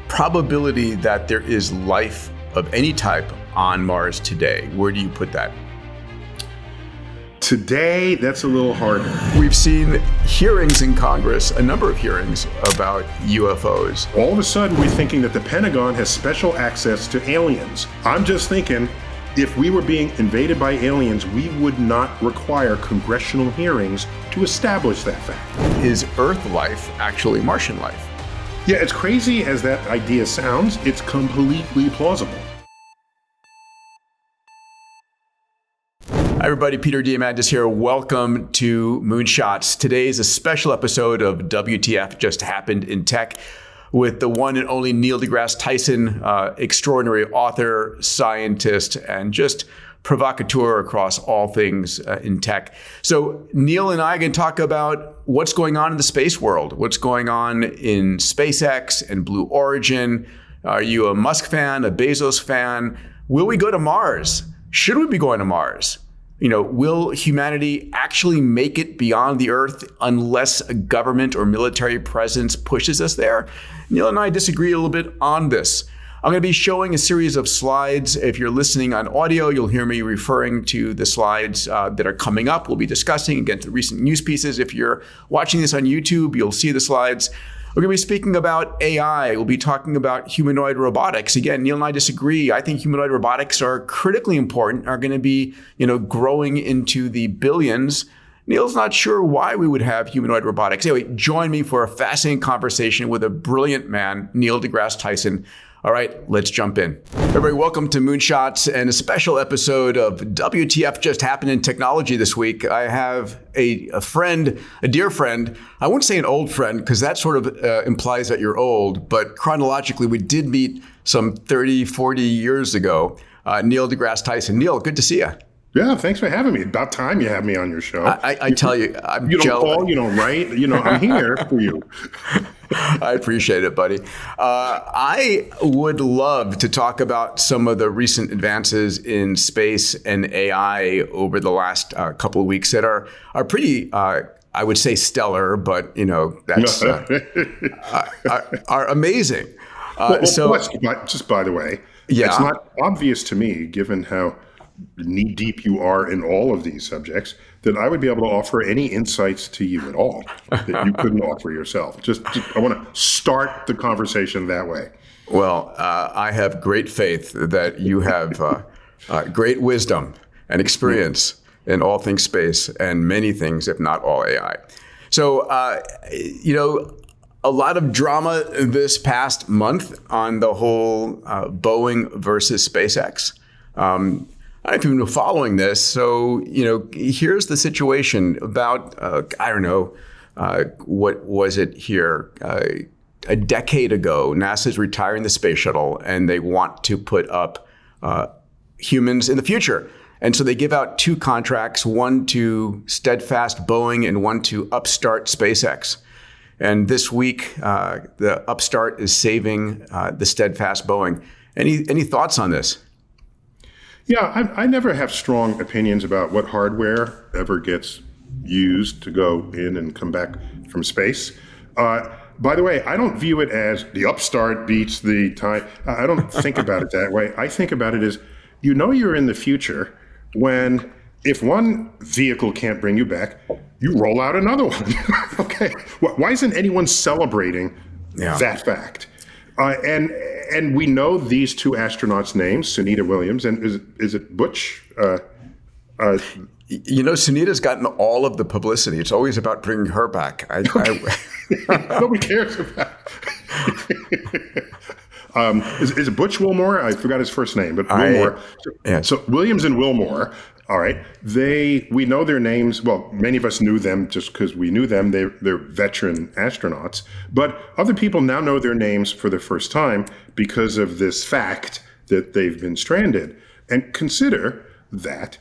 probability that there is life of any type on Mars today? Where do you put that? Today, that's a little harder. We've seen hearings in Congress, a number of hearings about UFOs. All of a sudden, we're thinking that the Pentagon has special access to aliens. I'm just thinking, if we were being invaded by aliens, we would not require congressional hearings to establish that fact. Is Earth life actually Martian life? Yeah, as crazy as that idea sounds, it's completely plausible. Hi everybody, Peter Diamandis here. Welcome to Moonshots. Today is a special episode of WTF Just Happened in Tech with the one and only Neil deGrasse Tyson, extraordinary author, scientist, and just provocateur across all things in tech. So Neil and I are going to talk about what's going on in the space world, what's going on in SpaceX and Blue Origin. Are you a Musk fan, a Bezos fan? Will we go to Mars? Should we be going to Mars? Will humanity actually make it beyond the Earth unless a government or military presence pushes us there? Neil and I disagree a little bit on this. I'm going to be showing a series of slides. If you're listening on audio, you'll hear me referring to the slides that are coming up. We'll be discussing against the recent news pieces. If you're watching this on YouTube, you'll see the slides. We're going to be speaking about AI. We'll be talking about humanoid robotics. Again, Neil and I disagree. I think humanoid robotics are critically important, are going to be, growing into the billions. Neil's not sure why we would have humanoid robotics. Anyway, join me for a fascinating conversation with a brilliant man, Neil deGrasse Tyson. All right, let's jump in. Everybody, welcome to Moonshots and a special episode of WTF Just Happened in Technology this week. I have a friend, a dear friend. I wouldn't say an old friend because that sort of implies that you're old, but chronologically, we did meet some 30, 40 years ago. Neil deGrasse Tyson. Neil, good to see you. Yeah, thanks for having me. About time you have me on your show. I tell you, I'm you don't call, you don't write. I'm here for you. I appreciate it, buddy. I would love to talk about some of the recent advances in space and AI over the last couple of weeks that are pretty, I would say stellar, but that's are amazing. Just by the way, it's not obvious to me, given how knee deep you are in all of these subjects, that I would be able to offer any insights to you at all that you couldn't offer yourself. Just I want to start the conversation that way. Well, I have great faith that you have great wisdom and experience in all things space and many things, if not all AI. So, a lot of drama this past month on the whole Boeing versus SpaceX. I don't know if you've been following this. So, here's the situation about, what was it here? A decade ago, NASA's retiring the space shuttle and they want to put up humans in the future. And so they give out two contracts, one to steadfast Boeing and one to upstart SpaceX. And this week, the upstart is saving the steadfast Boeing. Any thoughts on this? Yeah, I never have strong opinions about what hardware ever gets used to go in and come back from space. By the way, I don't view it as the upstart beats the time. I don't think about it that way. I think about it as, you're in the future when if one vehicle can't bring you back, you roll out another one. Okay. Why isn't anyone celebrating that fact? And we know these two astronauts' names, Sunita Williams, and is it Butch? Sunita's gotten all of the publicity. It's always about bringing her back. Nobody cares about is it Butch Wilmore? I forgot his first name, but Wilmore. So Williams and Wilmore. All right. We know their names. Well, many of us knew them just because we knew them. They're veteran astronauts. But other people now know their names for the first time because of this fact that they've been stranded. And consider that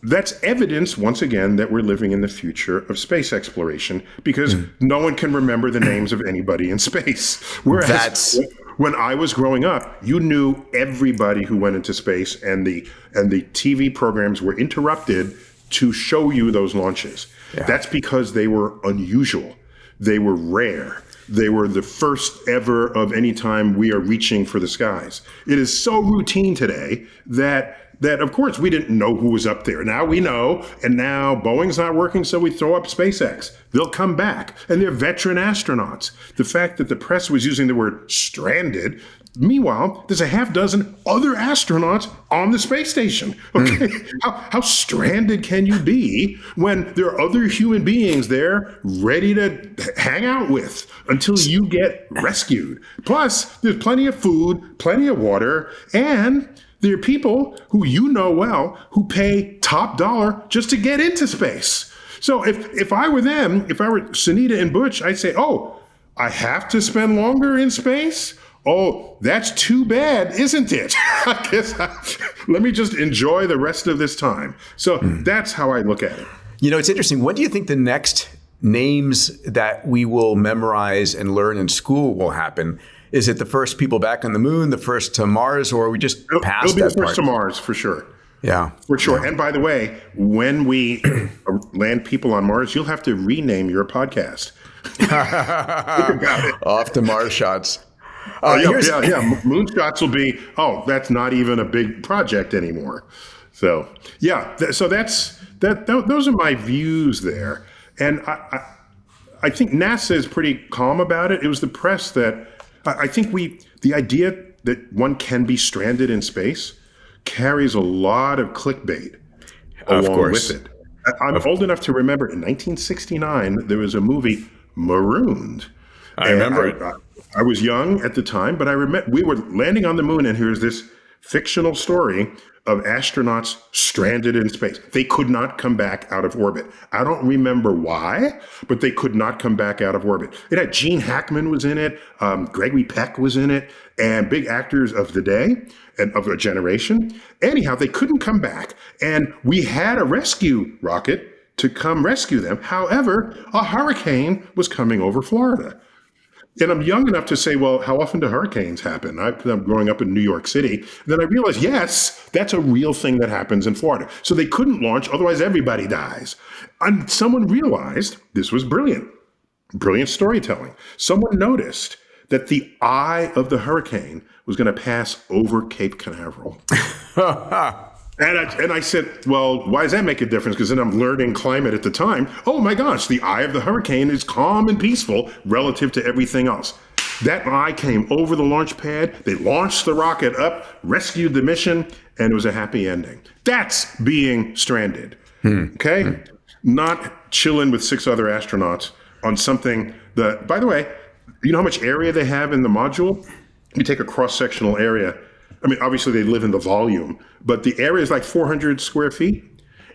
that's evidence, once again, that we're living in the future of space exploration because no one can remember the names of anybody in space. Whereas when I was growing up, you knew everybody who went into space, and the TV programs were interrupted to show you those launches. Yeah. That's because they were unusual. They were rare. they were the first ever of any time we are reaching for the skies. It is so routine today that of course we didn't know who was up there. Now we know, and now Boeing's not working, so we throw up SpaceX. They'll come back, and they're veteran astronauts. The fact that the press was using the word stranded, meanwhile, there's a half dozen other astronauts on the space station. Okay, how stranded can you be when there are other human beings there ready to hang out with until you get rescued? Plus, there's plenty of food, plenty of water, and there are people who you know well who pay top dollar just to get into space. So if I were them, if I were Sunita and Butch, I'd say, oh, I have to spend longer in space? Oh, that's too bad, isn't it? I guess let me just enjoy the rest of this time. So that's how I look at it. You know, it's interesting. When do you think the next names that we will memorize and learn in school will happen? Is it the first people back on the moon, the first to Mars, or are we just past It'll be that the first part? to Mars, for sure. Yeah. For sure. Yeah. And by the way, when we land people on Mars, you'll have to rename your podcast. Think about it. Off to Mars shots. Moonshots will be, that's not even a big project anymore. So, so those are my views there. And I think NASA is pretty calm about it. It was the press that, I think the idea that one can be stranded in space carries a lot of clickbait along with it. I'm old enough to remember in 1969, there was a movie, Marooned. I remember it. I was young at the time, but I remember we were landing on the moon, and here's this fictional story of astronauts stranded in space. They could not come back out of orbit. I don't remember why, but they could not come back out of orbit. It had Gene Hackman was in it, Gregory Peck was in it, and big actors of the day and of a generation. Anyhow, they couldn't come back, and we had a rescue rocket to come rescue them. However, a hurricane was coming over Florida. And I'm young enough to say, well, how often do hurricanes happen? I'm growing up in New York City. And then I realized, yes, that's a real thing that happens in Florida. So they couldn't launch, otherwise everybody dies. And someone realized this was brilliant storytelling. Someone noticed that the eye of the hurricane was going to pass over Cape Canaveral. And I said, well, why does that make a difference? Because then I'm learning climate at the time. Oh my gosh, the eye of the hurricane is calm and peaceful relative to everything else. That eye came over the launch pad. They launched the rocket up, rescued the mission, and it was a happy ending. That's being stranded. Okay? Not chilling with 6 other astronauts on something that, by the way, you know how much area they have in the module? You take a cross-sectional area. I mean, obviously they live in the volume, but the area is like 400 square feet.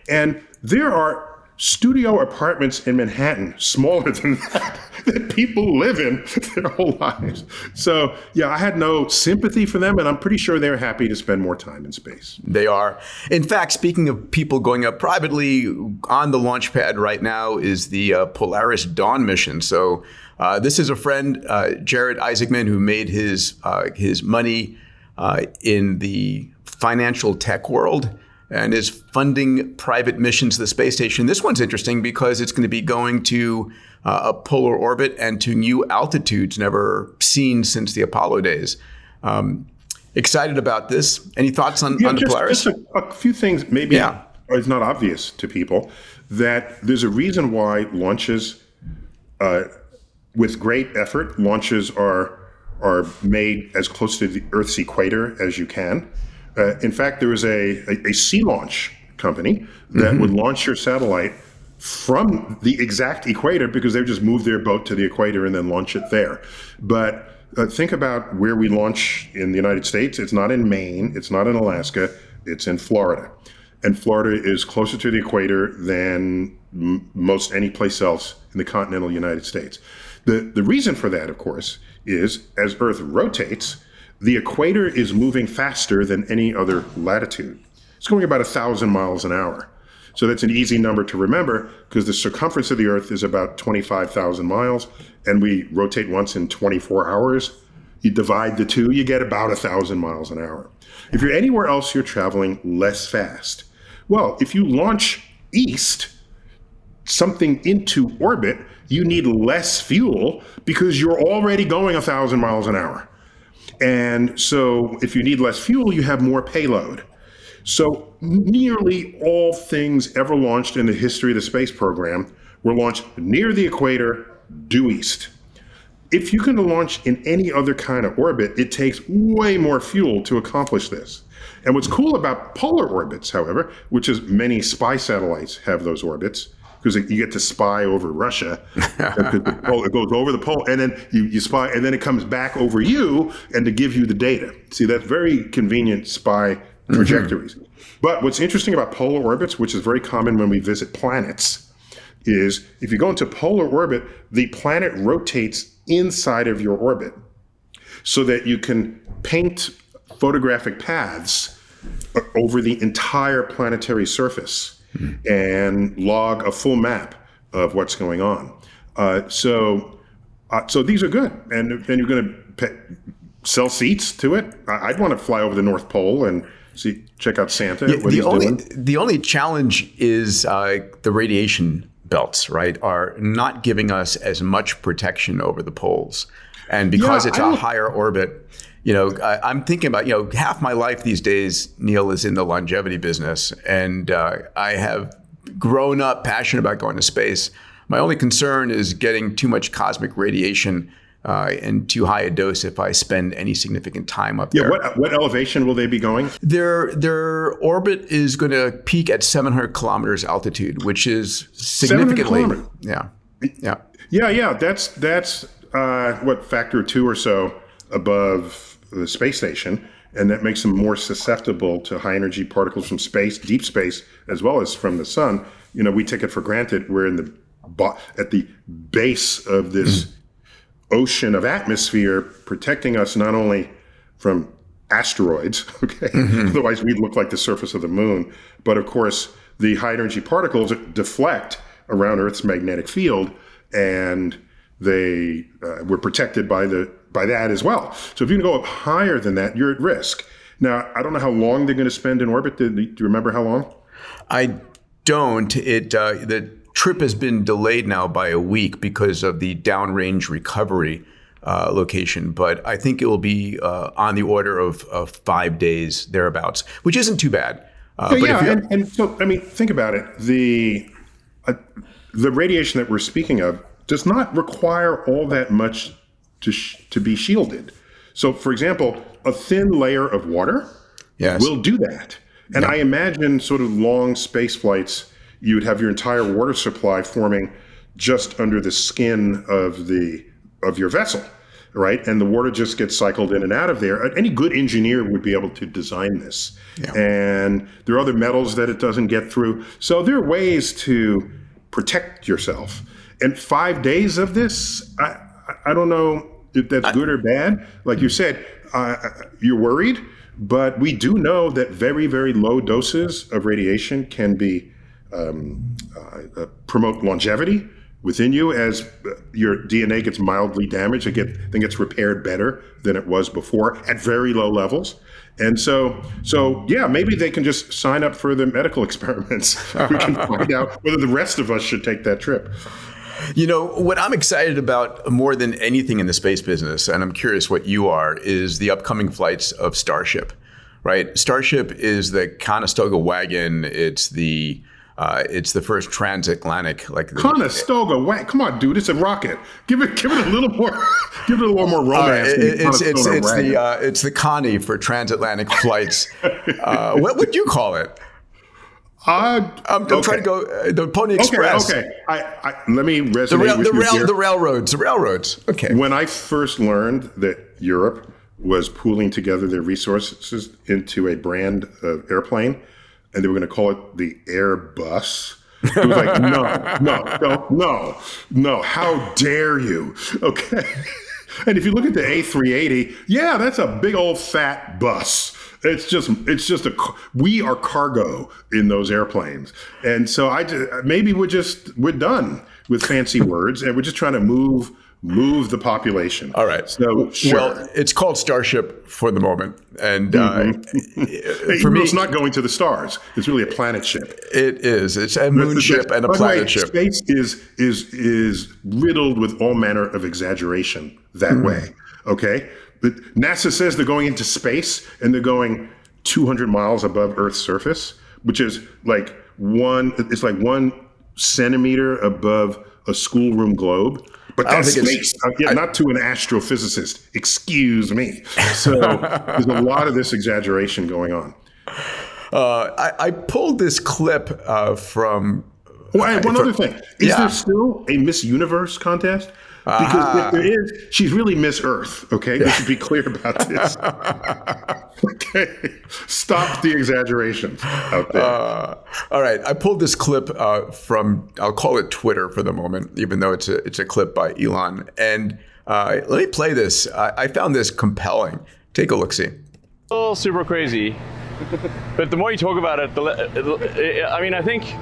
And there are studio apartments in Manhattan, smaller than that people live in their whole lives. So, yeah, I had no sympathy for them, and I'm pretty sure they're happy to spend more time in space. They are. In fact, speaking of people going up privately, on the launch pad right now is the Polaris Dawn mission. So this is a friend, Jared Isaacman, who made his money in the financial tech world and is funding private missions to the space station. This one's interesting because it's going to be going to a polar orbit and to new altitudes never seen since the Apollo days. Excited about this. Any thoughts on the Polaris? Just a few things maybe it's not obvious to people that there's a reason why launches, with great effort, launches are made as close to the Earth's equator as you can. In fact, there was a sea launch company that would launch your satellite from the exact equator because they would just move their boat to the equator and then launch it there. But think about where we launch in the United States. It's not in Maine. It's not in Alaska. It's in Florida. And Florida is closer to the equator than most any place else in the continental United States. The reason for that, of course, is as Earth rotates, the equator is moving faster than any other latitude. It's going about 1,000 miles an hour. So that's an easy number to remember because the circumference of the Earth is about 25,000 miles, and we rotate once in 24 hours. You divide the two, you get about 1,000 miles an hour. If you're anywhere else, you're traveling less fast. Well, if you launch east, something into orbit, you need less fuel because you're already going 1,000 miles an hour. And so if you need less fuel, you have more payload. So nearly all things ever launched in the history of the space program were launched near the equator, due east. If you're going to launch in any other kind of orbit, it takes way more fuel to accomplish this. And what's cool about polar orbits, however, which is many spy satellites have those orbits, because you get to spy over Russia. It goes over the pole, and then you spy, and then it comes back over you and to give you the data. See, that's very convenient spy trajectories. Mm-hmm. But what's interesting about polar orbits, which is very common when we visit planets, is if you go into polar orbit, the planet rotates inside of your orbit so that you can paint photographic paths over the entire planetary surface and log a full map of what's going on. So these are good. And then you're going to sell seats to it. I'd want to fly over the North Pole and check out Santa. The only challenge is the radiation belts, right, are not giving us as much protection over the poles. And because it's a higher orbit, I'm thinking about, half my life these days, Neil, is in the longevity business. And I have grown up passionate about going to space. My only concern is getting too much cosmic radiation and too high a dose if I spend any significant time up there. What elevation will they be going? Their orbit is going to peak at 700 kilometers altitude, which is significantly. Yeah. That's what, factor 2 or so above the space station, and that makes them more susceptible to high energy particles from space, deep space, as well as from the sun. We take it for granted we're at the base of this ocean of atmosphere, protecting us not only from asteroids, okay, otherwise we'd look like the surface of the moon, but of course the high energy particles deflect around Earth's magnetic field, and they were protected by that as well. So if you can go up higher than that, you're at risk. Now, I don't know how long they're going to spend in orbit. Do you remember how long? I don't. The trip has been delayed now by a week because of the downrange recovery location, but I think it will be on the order of 5 days thereabouts, which isn't too bad. And so, I mean, think about it. The radiation that we're speaking of does not require all that much to be shielded. So, for example, a thin layer of water will do that. And I imagine sort of long space flights, you'd have your entire water supply forming just under the skin of your vessel, right? And the water just gets cycled in and out of there. Any good engineer would be able to design this. Yeah. And there are other metals that it doesn't get through. So there are ways to protect yourself. And 5 days of this, I don't know if that's good or bad. Like you said, you're worried, but we do know that very, very low doses of radiation can be promote longevity within you. As your DNA gets mildly damaged, it gets repaired better than it was before at very low levels. And so maybe they can just sign up for the medical experiments. We can find out whether the rest of us should take that trip. What I'm excited about more than anything in the space business, and I'm curious what you are, is the upcoming flights of Starship, right? Starship is the Conestoga wagon. It's the first transatlantic, Conestoga wagon. Come on, dude, it's a rocket. Give it a little more. Give it a little more romance. It's the Connie for transatlantic flights. What would you call it? I'm trying to go the Pony Express. Okay. Let me resonate with you here. The railroads. Okay. When I first learned that Europe was pooling together their resources into a brand of airplane, and they were going to call it the Airbus, it was like, no, how dare you? Okay. And if you look at the A380, that's a big old fat bus. It's just we are cargo in those airplanes. And so maybe we're done with fancy words, and we're just trying to move move the population. All right. So, sure. Well, it's called Starship for the moment. And for me, it's not going to the stars. It's really a planet ship. It is. It's a moon ship and a planet ship. Space is riddled with all manner of exaggeration that way. Okay? But NASA says they're going into space and they're going 200 miles above Earth's surface, which is like 1 centimeter above a schoolroom globe. But that's space. Not to an astrophysicist. Excuse me. So there's a lot of this exaggeration going on. I pulled this clip from... One other thing. Is there still a Miss Universe contest? Because if there is, she's really Miss Earth, okay? We should be clear about this. Okay. Stop the exaggerations out there. All right. I pulled this clip from, I'll call it Twitter for the moment, even though it's a clip by Elon. And let me play this. I found this compelling. Take a look-see. All super crazy. But the more you talk about it, I mean, I think...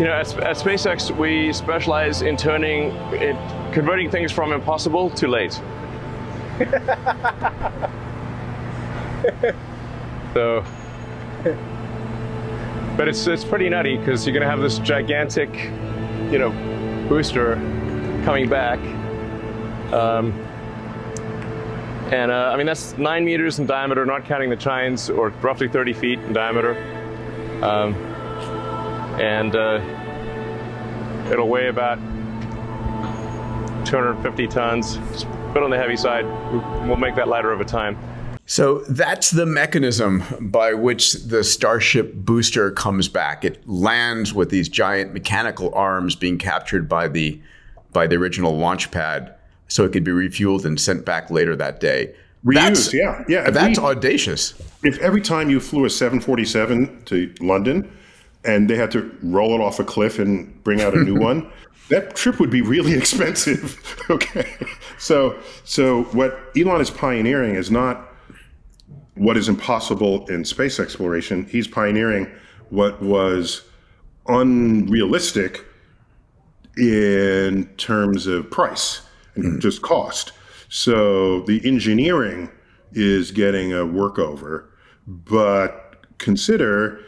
at SpaceX, we specialize in converting things from impossible to late. So, but it's pretty nutty because you're going to have this gigantic, booster coming back. I mean, that's 9 meters in diameter, not counting the tines, or roughly 30 feet in diameter. It'll weigh about 250 tons. It's a bit on the heavy side. We'll make that lighter over time. So that's the mechanism by which the Starship booster comes back. It lands with these giant mechanical arms being captured by the original launch pad, so it could be refueled and sent back later that day. Reused, yeah. That's audacious. If every time you flew a 747 to London and they had to roll it off a cliff and bring out a new one, that trip would be really expensive. Okay. So what Elon is pioneering is not what is impossible in space exploration. He's pioneering what was unrealistic in terms of price and just cost. So the engineering is getting a workover, but consider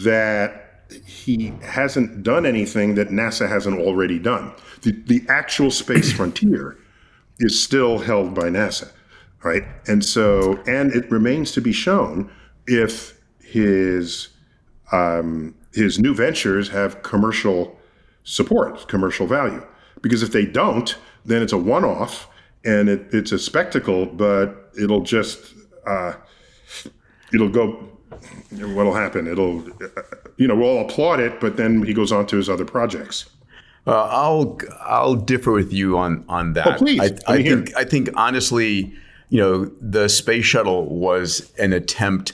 that he hasn't done anything that NASA hasn't already done. The actual space frontier is still held by NASA, right? And it remains to be shown if his new ventures have commercial support, commercial value. Because if they don't, then it's a one-off and it's a spectacle, but it'll just, it'll go, what'll happen? We'll all applaud it, but then he goes on to his other projects. I'll differ with you on that. Oh, please. I think honestly, the space shuttle was an attempt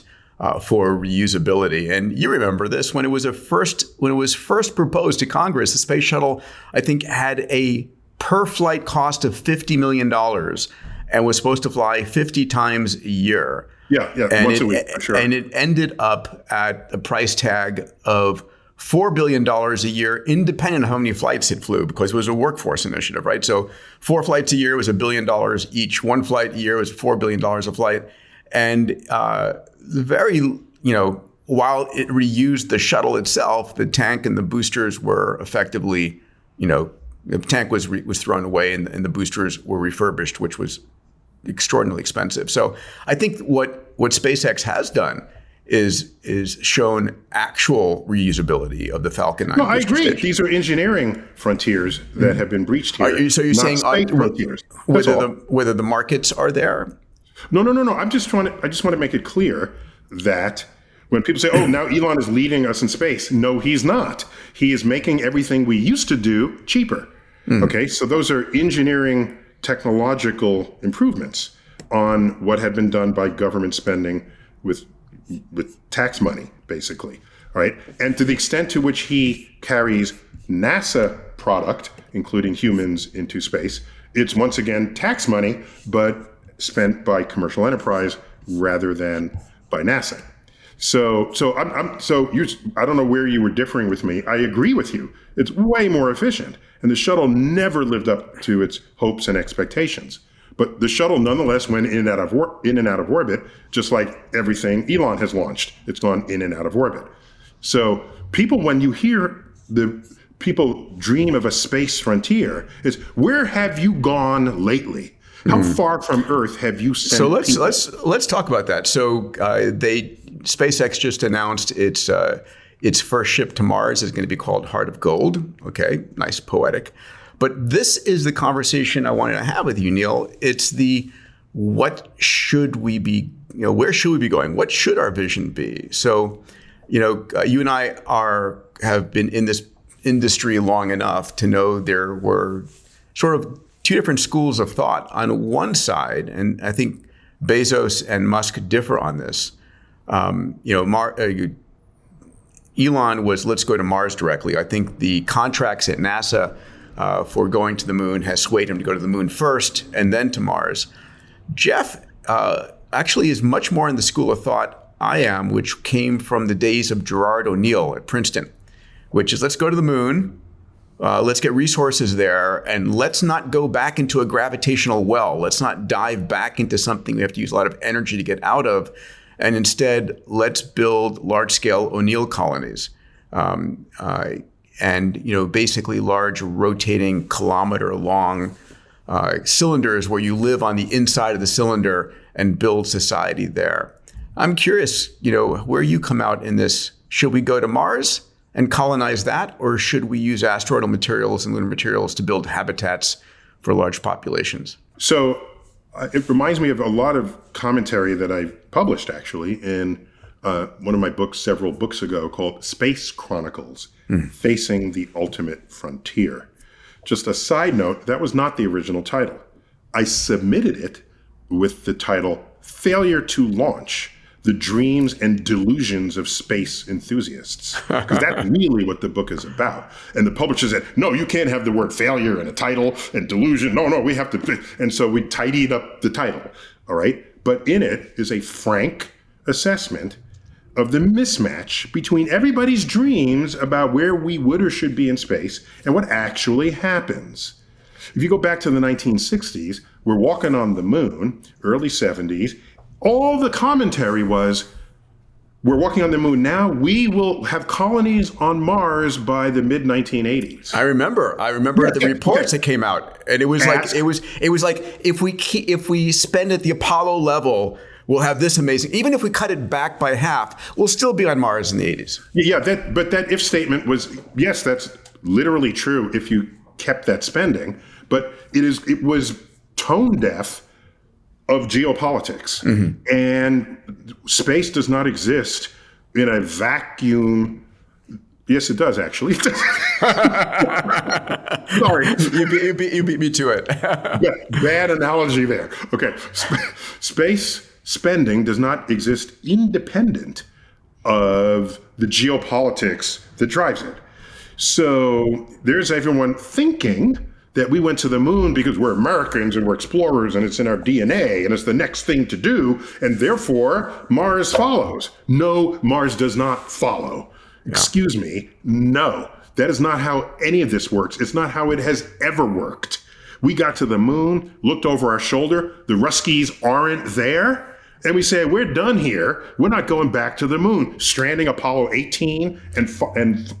for reusability, and you remember this when it was first proposed to Congress. The space shuttle, I think, had a per flight cost of $50 million and was supposed to fly 50 times a year. Yeah, once a week, sure. And it ended up at a price tag of $4 billion a year, independent of how many flights it flew, because it was a workforce initiative, right? So 4 flights a year was $1 billion each. 1 flight a year was $4 billion a flight. And while it reused the shuttle itself, the tank and the boosters were effectively, the tank was thrown away and the boosters were refurbished, which was extraordinarily expensive. So I think what SpaceX has done is shown actual reusability of the Falcon 9. No, I agree. Station. These are engineering frontiers that have been breached here. So you're saying frontiers. whether the markets are there? No. I just want to make it clear that when people say, "Oh, now Elon is leading us in space," no, he's not. He is making everything we used to do cheaper. Okay, so those are engineering technological improvements on what had been done by government spending with tax money, basically. All right, and to the extent to which he carries NASA product, including humans, into space, it's once again tax money, but spent by commercial enterprise rather than by NASA. I don't know where you were differing with me. I agree with you. It's way more efficient. And the shuttle never lived up to its hopes and expectations. But the shuttle nonetheless went in and out of orbit, just like everything Elon has launched. It's gone in and out of orbit. So people, when you hear people dream of a space frontier, is where have you gone lately? How far from Earth have you sent? So let's talk about that. So SpaceX just announced its first ship to Mars is going to be called Heart of Gold. Okay, nice, poetic. But this is the conversation I wanted to have with you, Neil. It's what should we be? Where should we be going? What should our vision be? So, you and I have been in this industry long enough to know there were sort of two different schools of thought. On one side, and I think Bezos and Musk differ on this. Elon was, let's go to Mars directly. I think the contracts at NASA for going to the moon has swayed him to go to the moon first and then to Mars. Jeff actually is much more in the school of thought I am, which came from the days of Gerard O'Neill at Princeton, which is let's go to the moon, let's get resources there, and let's not go back into a gravitational well. Let's not dive back into something we have to use a lot of energy to get out of. And instead, let's build large-scale O'Neill colonies. Basically large rotating kilometer-long cylinders where you live on the inside of the cylinder and build society there. I'm curious, where you come out in this. Should we go to Mars and colonize that, or should we use asteroidal materials and lunar materials to build habitats for large populations? So it reminds me of a lot of commentary that I published actually in one of my books several books ago called Space Chronicles, Facing the Ultimate Frontier. Just a side note, that was not the original title. I submitted it with the title Failure to Launch, The Dreams and Delusions of Space Enthusiasts. Because that's really what the book is about. And the publisher said, no, you can't have the word failure in a title and delusion. No, we have to. And so we tidied up the title, all right? But in it is a frank assessment of the mismatch between everybody's dreams about where we would or should be in space and what actually happens. If you go back to the 1960s, we're walking on the moon, early 70s, all the commentary was, we're walking on the moon now, we will have colonies on Mars by the mid-1980s. I remember the reports that came out, and it was like if we spend at the Apollo level, we'll have this amazing. Even if we cut it back by half, we'll still be on Mars in the 80s. Yeah, but that if statement was, yes, that's literally true if you kept that spending, but it was tone deaf of geopolitics. And space does not exist in a vacuum. Yes, it does, actually. Sorry. You beat me to it. Bad analogy there. Okay. Space spending does not exist independent of the geopolitics that drives it. So there's everyone thinking that we went to the moon because we're Americans and we're explorers and it's in our DNA and it's the next thing to do, and therefore Mars follows. No, Mars does not follow. Yeah. Excuse me, no. That is not how any of this works. It's not how it has ever worked. We got to the moon, looked over our shoulder, the Ruskies aren't there, and we say, we're done here. We're not going back to the moon. Stranding Apollo 18 and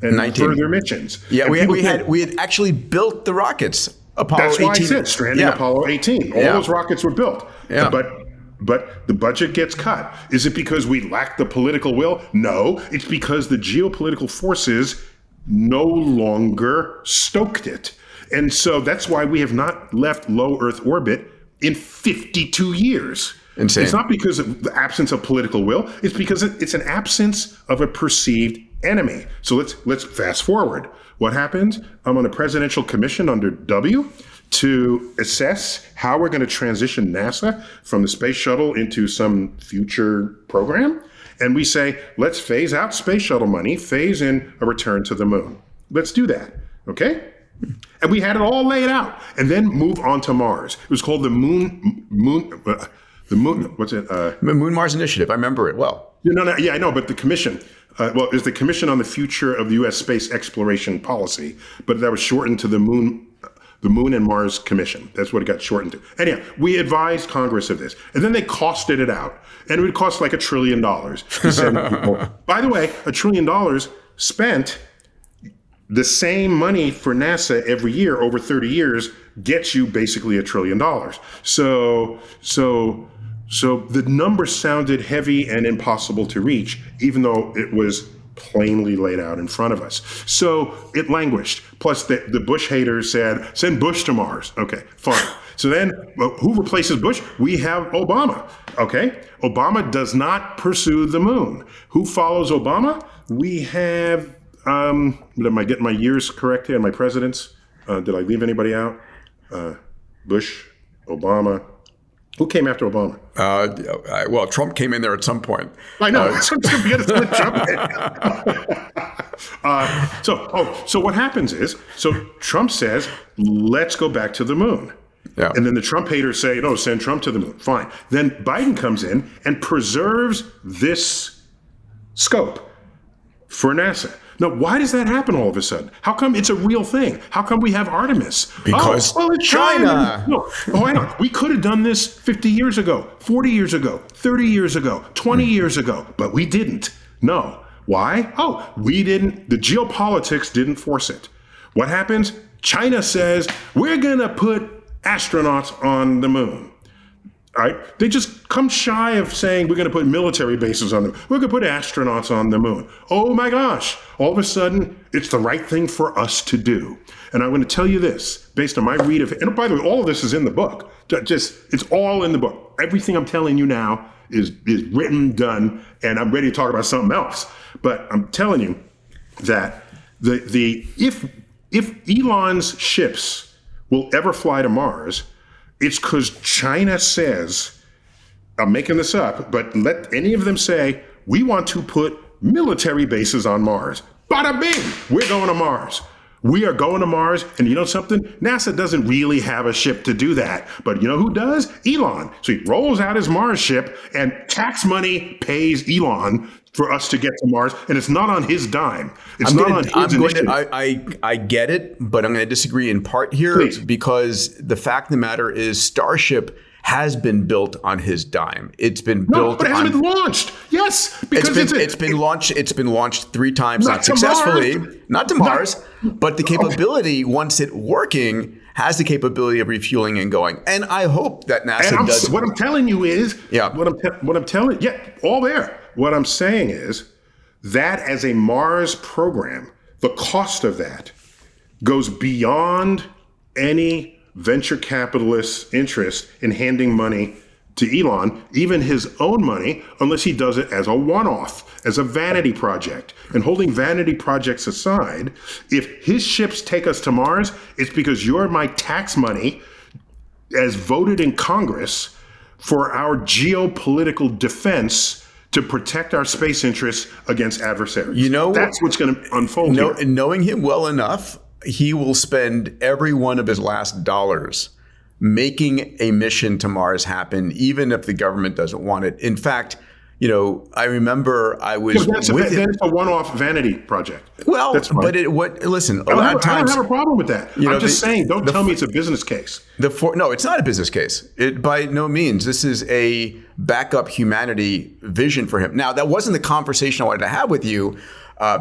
19. Further missions. Yeah, we had actually built the rockets. Apollo That's 18. Why I said stranding Apollo 18. All those rockets were built. Yeah. But the budget gets cut. Is it because we lack the political will? No, it's because the geopolitical forces no longer stoked it. And so that's why we have not left low Earth orbit in 52 years. Insane. It's not because of the absence of political will. It's because it's an absence of a perceived enemy. So let's fast forward. What happens? I'm on a presidential commission under W to assess how we're going to transition NASA from the space shuttle into some future program. And we say, let's phase out space shuttle money, phase in a return to the moon. Let's do that. Okay? And we had it all laid out and then move on to Mars. It was called the The moon, what's it? Moon Mars Initiative. I remember it well. I know, but the commission, is the Commission on the Future of the U.S. Space Exploration Policy, but that was shortened to the Moon and Mars Commission. That's what it got shortened to. Anyhow, we advised Congress of this, and then they costed it out, and it would cost like $1 trillion to send people. By the way, $1 trillion spent. The same money for NASA every year over 30 years gets you basically $1 trillion. So the number sounded heavy and impossible to reach, even though it was plainly laid out in front of us. So it languished. Plus the Bush haters said, send Bush to Mars. Okay, fine. So then who replaces Bush? We have Obama. Okay, Obama does not pursue the moon. Who follows Obama? We have, am I getting my years correct here and my presidents? Did I leave anybody out? Bush, Obama. Who came after Obama? Well, Trump came in there at some point. I know. So what happens is, Trump says, let's go back to the moon. Yeah. And then the Trump haters say, no, send Trump to the moon. Fine. Then Biden comes in and preserves this scope for NASA. Now, why does that happen all of a sudden? How come it's a real thing? How come we have Artemis? Because it's China. No. I know. We could have done this 50 years ago, 40 years ago, 30 years ago, 20 years ago, but we didn't. No. Why? We didn't. The geopolitics didn't force it. What happens? China says, we're going to put astronauts on the moon. All right? They just come shy of saying we're going to put military bases on the moon. We're going to put astronauts on the moon. Oh my gosh. All of a sudden, it's the right thing for us to do. And I'm going to tell you this, based on my read of, and by the way, all of this is in the book. It's all in the book. Everything I'm telling you now is written, done, and I'm ready to talk about something else. But I'm telling you that if Elon's ships will ever fly to Mars, it's because China says, I'm making this up, but let any of them say, we want to put military bases on Mars. Bada bing, we're going to Mars. We are going to Mars, and you know something? NASA doesn't really have a ship to do that, but you know who does? Elon. So he rolls out his Mars ship, and tax money pays Elon for us to get to Mars, and it's not on his dime. I get it, but I'm going to disagree in part here. Please. Because the fact of the matter is Starship has been built on his dime. It's been built, but it hasn't been launched. Yes, because it's been launched. It's been launched 3 times, not successfully, not to Mars, but the capability once it working has the capability of refueling and going. And I hope that NASA does. What I'm telling you is, all there. What I'm saying is that as a Mars program, the cost of that goes beyond any venture capitalist's interest in handing money to Elon, even his own money, unless he does it as a one-off, as a vanity project. And holding vanity projects aside, if his ships take us to Mars, it's because you're my tax money as voted in Congress for our geopolitical defense to protect our space interests against adversaries. That's what's going to unfold here. Knowing him well enough, he will spend every one of his last dollars making a mission to Mars happen, even if the government doesn't want it. In fact, I remember I was that's a one-off vanity project. Well, but listen, I don't have a problem with that. I'm just saying, don't tell me it's a business case. No, it's not a business case. By no means. This is a backup humanity vision for him. Now, that wasn't the conversation I wanted to have with you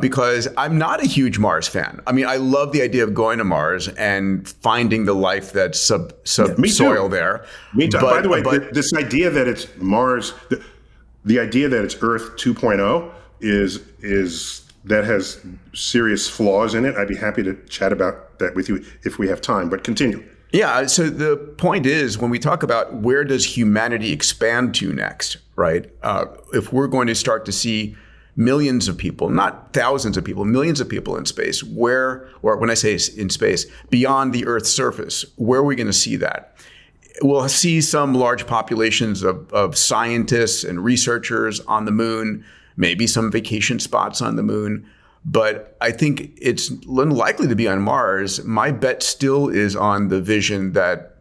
because I'm not a huge Mars fan. I mean, I love the idea of going to Mars and finding the life that's subsoil there. Me too. By the way, this idea that it's Mars... The idea that it's Earth 2.0 is that has serious flaws in it. I'd be happy to chat about that with you if we have time, but continue. Yeah. So the point is, when we talk about where does humanity expand to next, right? If we're going to start to see millions of people, not thousands of people, millions of people in space, or when I say in space, beyond the Earth's surface, where are we going to see that? We'll see some large populations of scientists and researchers on the moon, maybe some vacation spots on the moon. But I think it's unlikely to be on Mars. My bet still is on the vision that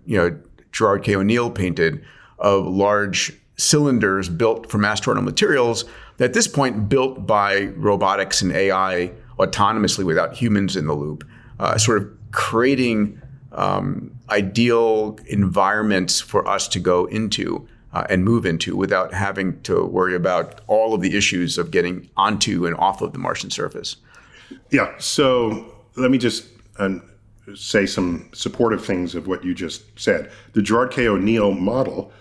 Gerard K. O'Neill painted of large cylinders built from astronomical materials, at this point built by robotics and AI autonomously without humans in the loop, sort of creating ideal environments for us to go into and move into without having to worry about all of the issues of getting onto and off of the Martian surface. Yeah, so let me just say some supportive things of what you just said. The Gerard K. O'Neill model,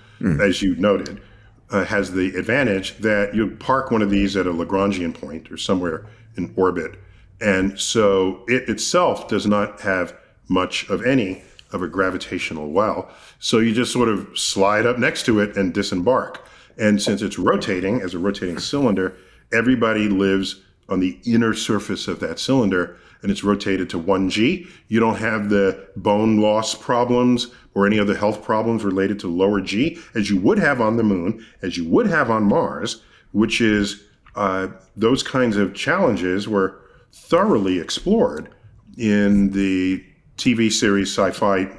as you noted, has the advantage that you park one of these at a Lagrangian point or somewhere in orbit. And so it itself does not have much of any of a gravitational well. So you just sort of slide up next to it and disembark. And since it's rotating as a rotating cylinder, everybody lives on the inner surface of that cylinder, and it's rotated to 1G. You don't have the bone loss problems or any other health problems related to lower G, as you would have on the moon, as you would have on Mars, which is those kinds of challenges were thoroughly explored in the TV series sci-fi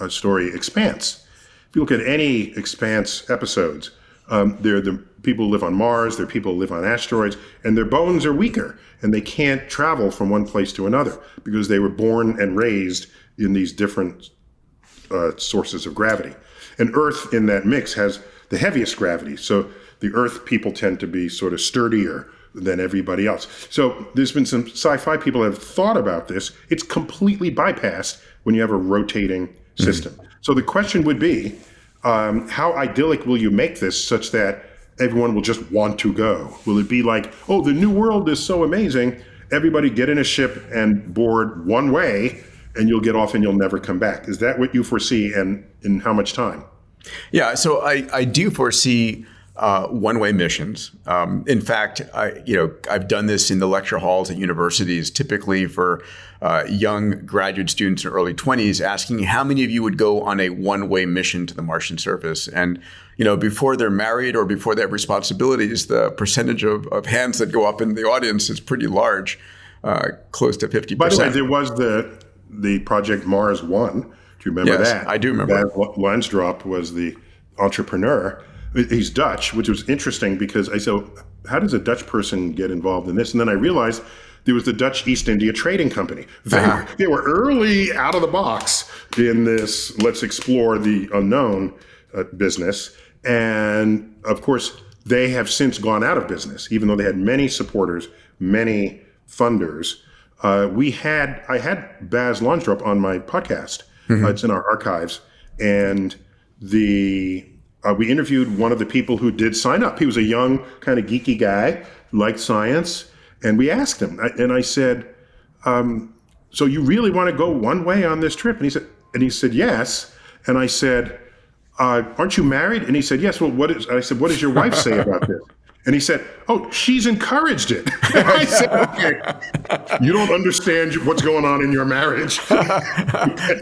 story Expanse. If you look at any Expanse episodes, they're the people who live on Mars, they're people who live on asteroids, and their bones are weaker, and they can't travel from one place to another because they were born and raised in these different sources of gravity. And Earth in that mix has the heaviest gravity, so the Earth people tend to be sort of sturdier than everybody else. So there's been some sci-fi people that have thought about this. It's completely bypassed when you have a rotating system. So the question would be, how idyllic will you make this such that everyone will just want to go? Will it be like, oh, the new world is so amazing, everybody get in a ship and board one way, and you'll get off and you'll never come back? Is that what you foresee, and in how much time? Yeah, so I do foresee one-way missions. In fact, I've done this in the lecture halls at universities, typically for young graduate students in early 20s, asking how many of you would go on a one-way mission to the Martian surface. And before they're married or before they have responsibilities, the percentage of hands that go up in the audience is pretty large, close to 50%. By the way, there was the Project Mars 1. Do you remember that? I do remember. That Lansdorp was the entrepreneur. He's Dutch, which was interesting because I said, how does a Dutch person get involved in this? And then I realized there was the Dutch East India Trading Company. They were early out of the box in this let's explore the unknown business. And of course, they have since gone out of business, even though they had many supporters, many funders. I had Baz Lansdorp on my podcast. It's in our archives. And we interviewed one of the people who did sign up. He was a young, kind of geeky guy, liked science. And we asked him, and I said, so you really want to go one way on this trip? And he said, yes. And I said, aren't you married? And he said, yes. Well, I said, what does your wife say about this? And he said, oh, she's encouraged it. I said, okay, you don't understand what's going on in your marriage.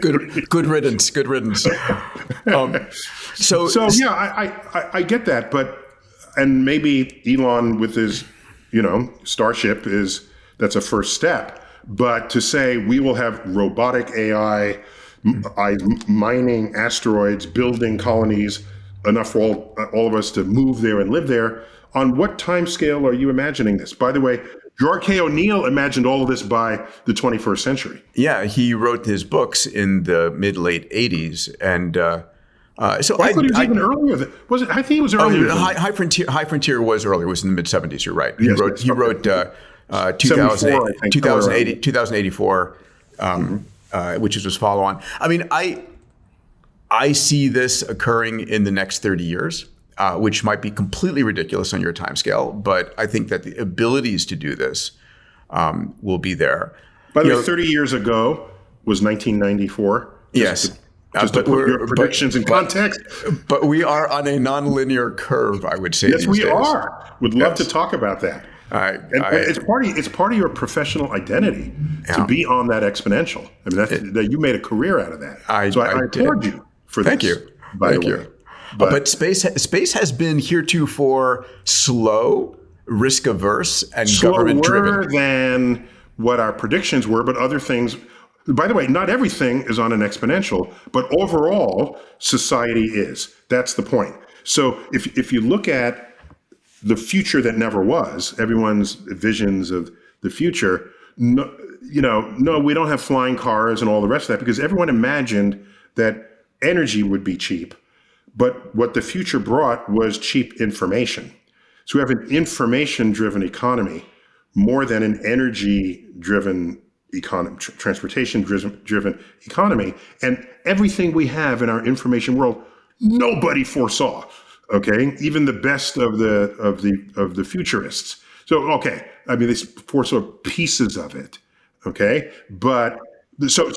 Good riddance. Good riddance. So yeah, I get that, and maybe Elon with his, Starship that's a first step. But to say we will have robotic AI mining asteroids, building colonies, enough for all of us to move there and live there. On what time scale are you imagining this? By the way, Gerard K. O'Neill imagined all of this by the 21st century. Yeah, he wrote his books in the mid-late 80s. And so I thought he was even earlier. Was it? I think it was earlier. High Frontier was earlier. It was in the mid-70s. You're right. He Yes, wrote 2084, which is his follow-on. I mean, I see this occurring in the next 30 years. Which might be completely ridiculous on your timescale, but I think that the abilities to do this will be there. By the way, 30 years ago was 1994. Yes. Just to put your predictions in context. But we are on a nonlinear curve, I would say. Yes, we are. Would love to talk about that. It's part of your professional identity to be on that exponential. I mean, that you made a career out of that. I applaud you for that. Thank you. Thank you. But space has been heretofore slow, risk-averse, and government-driven. Slower than what our predictions were, but other things. By the way, not everything is on an exponential, but overall, society is. That's the point. So if you look at the future that never was, everyone's visions of the future, no, we don't have flying cars and all the rest of that because everyone imagined that energy would be cheap. But what the future brought was cheap information. So we have an information-driven economy more than an energy-driven economy, transportation-driven economy. And everything we have in our information world, nobody foresaw. Okay, even the best of the futurists. So okay, I mean they foresaw pieces of it. Okay, but so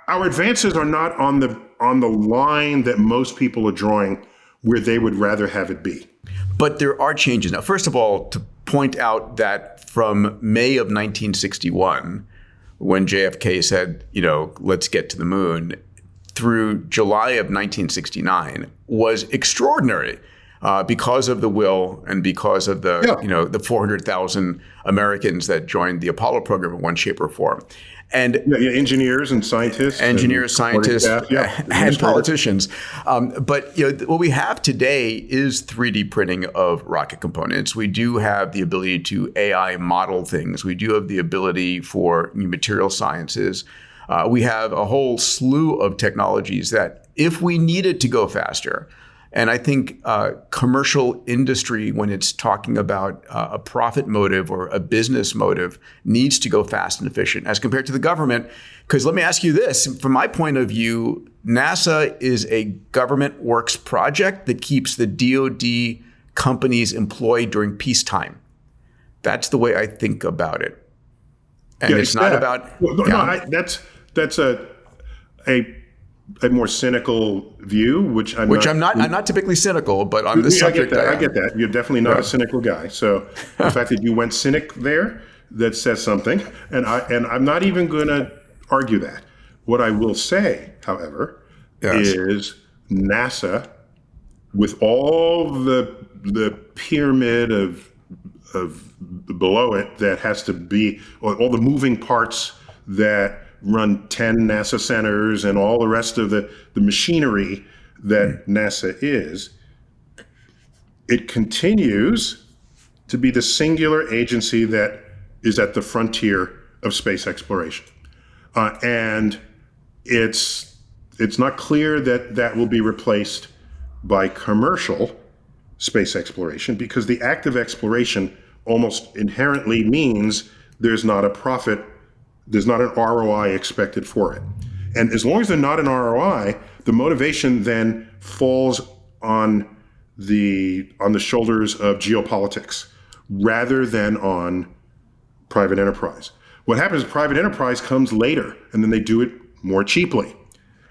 our advances are not on the line that most people are drawing, where they would rather have it be. But there are changes now. First of all, to point out that from May of 1961, when JFK said, let's get to the moon, through July of 1969 was extraordinary because of the will and because of the 400,000 Americans that joined the Apollo program in one shape or form. And engineers and scientists. And politicians. But what we have today is 3D printing of rocket components. We do have the ability to AI model things. We do have the ability for new material sciences. We have a whole slew of technologies that if we needed to go faster, and I think commercial industry, when it's talking about a profit motive or a business motive, needs to go fast and efficient as compared to the government. Because let me ask you this, from my point of view, NASA is a government works project that keeps the DoD companies employed during peacetime. That's the way I think about it. And it's not about... That's a more cynical view, which I'm not typically cynical, but on the subject. I get that. You're definitely not a cynical guy. So the fact that you went cynic there, that says something. And I'm not even going to argue that. What I will say, however, is NASA, with all the pyramid of below it that has to be, all the moving parts that run 10 NASA centers and all the rest of the machinery that NASA is, it continues to be the singular agency that is at the frontier of space exploration. And it's not clear that will be replaced by commercial space exploration, because the act of exploration almost inherently means there's not a profit. There's not an ROI expected for it. And as long as there's not an ROI, the motivation then falls on the shoulders of geopolitics rather than on private enterprise. What happens is private enterprise comes later, and then they do it more cheaply.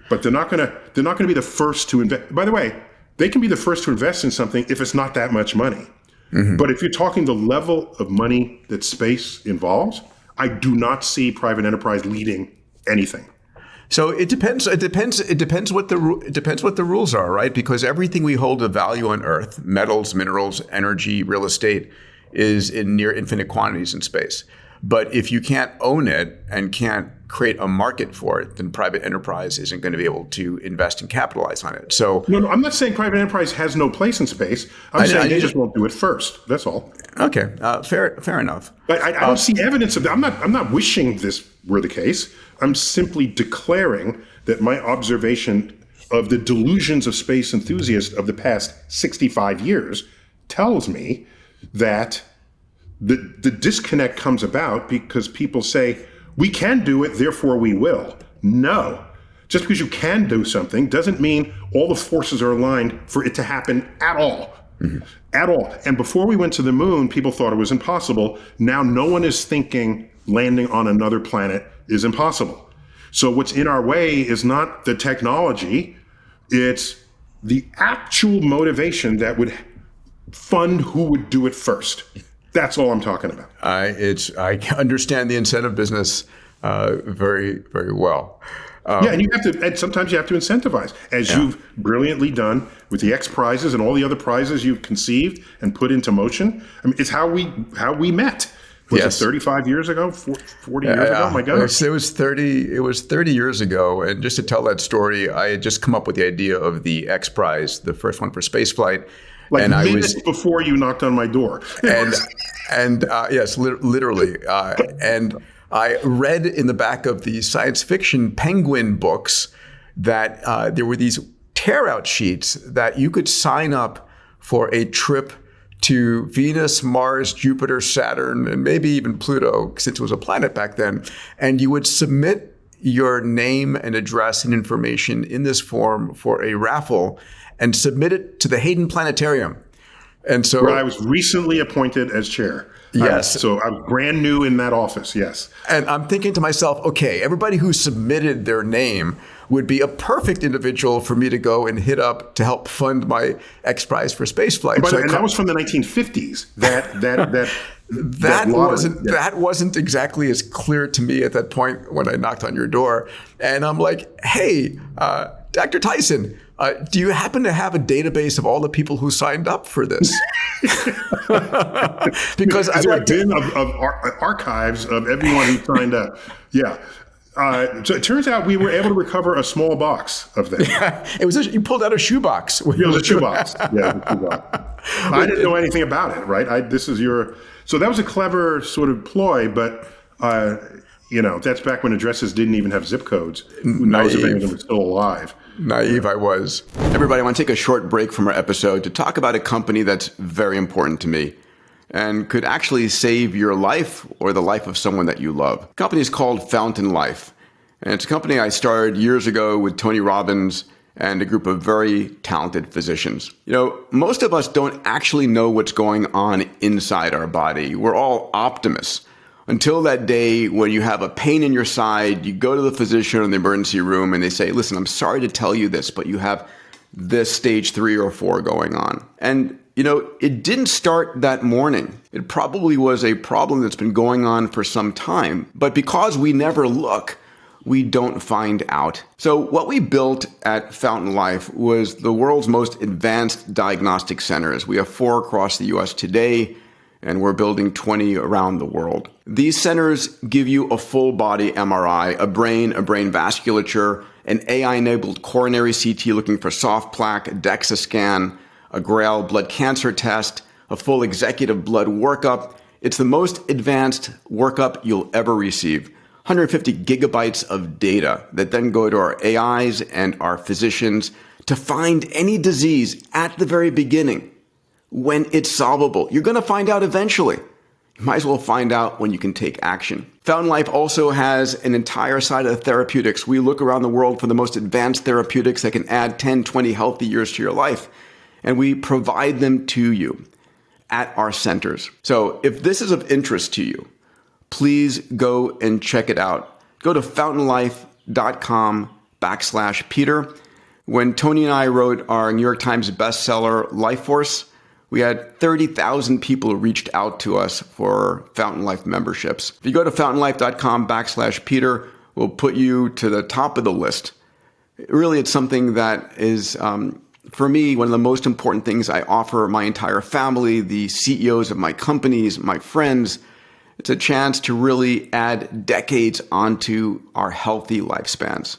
But they're not gonna be the first to invest. By the way, they can be the first to invest in something if it's not that much money. Mm-hmm. But if you're talking the level of money that space involves, I do not see private enterprise leading anything. So it depends. It depends what the rules are, right? Because everything we hold of value on Earth, metals, minerals, energy, real estate, is in near infinite quantities in space. But if you can't own it and can't create a market for it, then private enterprise isn't going to be able to invest and capitalize on it. So no, I'm not saying private enterprise has no place in space. I'm saying they just won't do it first. That's all. Okay, fair enough. I don't see evidence of that. I'm not wishing this were the case. I'm simply declaring that my observation of the delusions of space enthusiasts of the past 65 years tells me that the disconnect comes about because people say, we can do it, therefore we will. No. Just because you can do something doesn't mean all the forces are aligned for it to happen at all. Mm-hmm. At all. And before we went to the moon, people thought it was impossible. Now no one is thinking landing on another planet is impossible. So what's in our way is not the technology, it's the actual motivation that would fund who would do it first. That's all I'm talking about. I understand the incentive business very, very well. And sometimes you have to incentivize, as you've brilliantly done with the X prizes and all the other prizes you've conceived and put into motion. I mean, it's how we met. Was it 35 years ago? 40 years ago? My goodness. It was 30 years ago. And just to tell that story, I had just come up with the idea of the X Prize, the first one for spaceflight. Like and minutes before you knocked on my door. and yes, literally. And I read in the back of the science fiction Penguin books that there were these tear-out sheets that you could sign up for a trip to Venus, Mars, Jupiter, Saturn, and maybe even Pluto, since it was a planet back then. And you would submit your name and address and information in this form for a raffle and submit it to the Hayden Planetarium. And so where I was recently appointed as chair. Yes. So I'm brand new in that office, yes. And I'm thinking to myself, okay, everybody who submitted their name would be a perfect individual for me to go and hit up to help fund my X Prize for spaceflight. And that was from the 1950s. That wasn't exactly as clear to me at that point when I knocked on your door. And I'm like, hey, Dr. Tyson, do you happen to have a database of all the people who signed up for this? Because I'd like to of archives of everyone who signed up. Yeah. So it turns out we were able to recover a small box of them. Yeah, it was you pulled out a shoebox. Yeah, the shoebox. Yeah, the shoebox. I didn't know anything about it, right? So that was a clever sort of ploy, but that's back when addresses didn't even have zip codes. Who knows if any of them are still alive? Naive I was. Everybody, I want to take a short break from our episode to talk about a company that's very important to me and could actually save your life or the life of someone that you love. The company is called Fountain Life. And it's a company I started years ago with Tony Robbins and a group of very talented physicians. Most of us don't actually know what's going on inside our body. We're all optimists. Until that day when you have a pain in your side, you go to the physician in the emergency room and they say, listen, I'm sorry to tell you this, but you have this stage 3 or 4 going on. And it didn't start that morning. It probably was a problem that's been going on for some time. But because we never look, we don't find out. So what we built at Fountain Life was the world's most advanced diagnostic centers. We have 4 across the US today, and we're building 20 around the world. These centers give you a full body MRI, a brain vasculature, an AI-enabled coronary CT looking for soft plaque, a DEXA scan, a GRAIL blood cancer test, a full executive blood workup. It's the most advanced workup you'll ever receive. 150 gigabytes of data that then go to our AIs and our physicians to find any disease at the very beginning when it's solvable. You're going to find out eventually. You might as well find out when you can take action. Fountain Life also has an entire side of therapeutics. We look around the world for the most advanced therapeutics that can add 10, 20 healthy years to your life. And we provide them to you at our centers. So if this is of interest to you, please go and check it out. Go to fountainlife.com/Peter. When Tony and I wrote our New York Times bestseller, Life Force, we had 30,000 people who reached out to us for Fountain Life memberships. If you go to fountainlife.com/Peter, we'll put you to the top of the list. Really, it's something that is, for me, one of the most important things I offer my entire family, the CEOs of my companies, my friends. It's a chance to really add decades onto our healthy lifespans.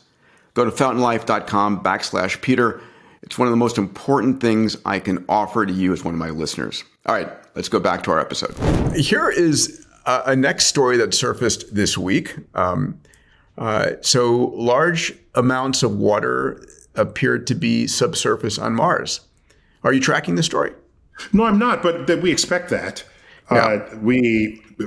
Go to fountainlife.com/Peter. It's one of the most important things I can offer to you as one of my listeners. All right, let's go back to our episode. Here is a next story that surfaced this week. So large amounts of water appeared to be subsurface on Mars. Are you tracking the story? No, I'm not, but we expect that. Yeah.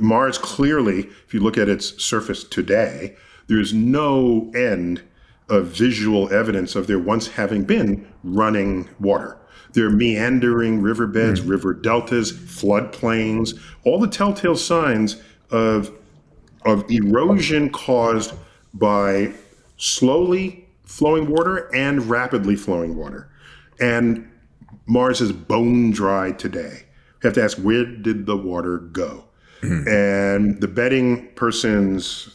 Mars clearly, if you look at its surface today, there's no end of visual evidence of there once having been running water. There are meandering riverbeds, river deltas, floodplains, all the telltale signs of erosion caused by slowly flowing water and rapidly flowing water. And Mars is bone dry today. You have to ask, where did the water go? And the betting person's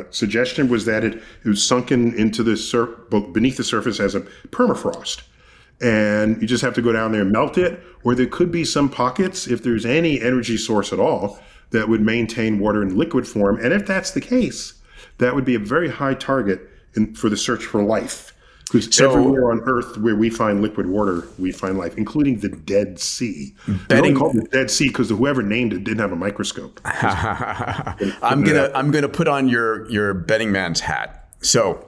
suggestion was that it was sunken into the beneath the surface as a permafrost. And you just have to go down there and melt it, or there could be some pockets, if there's any energy source at all, that would maintain water in liquid form. And if that's the case, that would be a very high target for the search for life. Because everywhere on Earth where we find liquid water, we find life, including the Dead Sea. They don't call it the Dead Sea because whoever named it didn't have a microscope. I'm gonna put on your betting man's hat. So,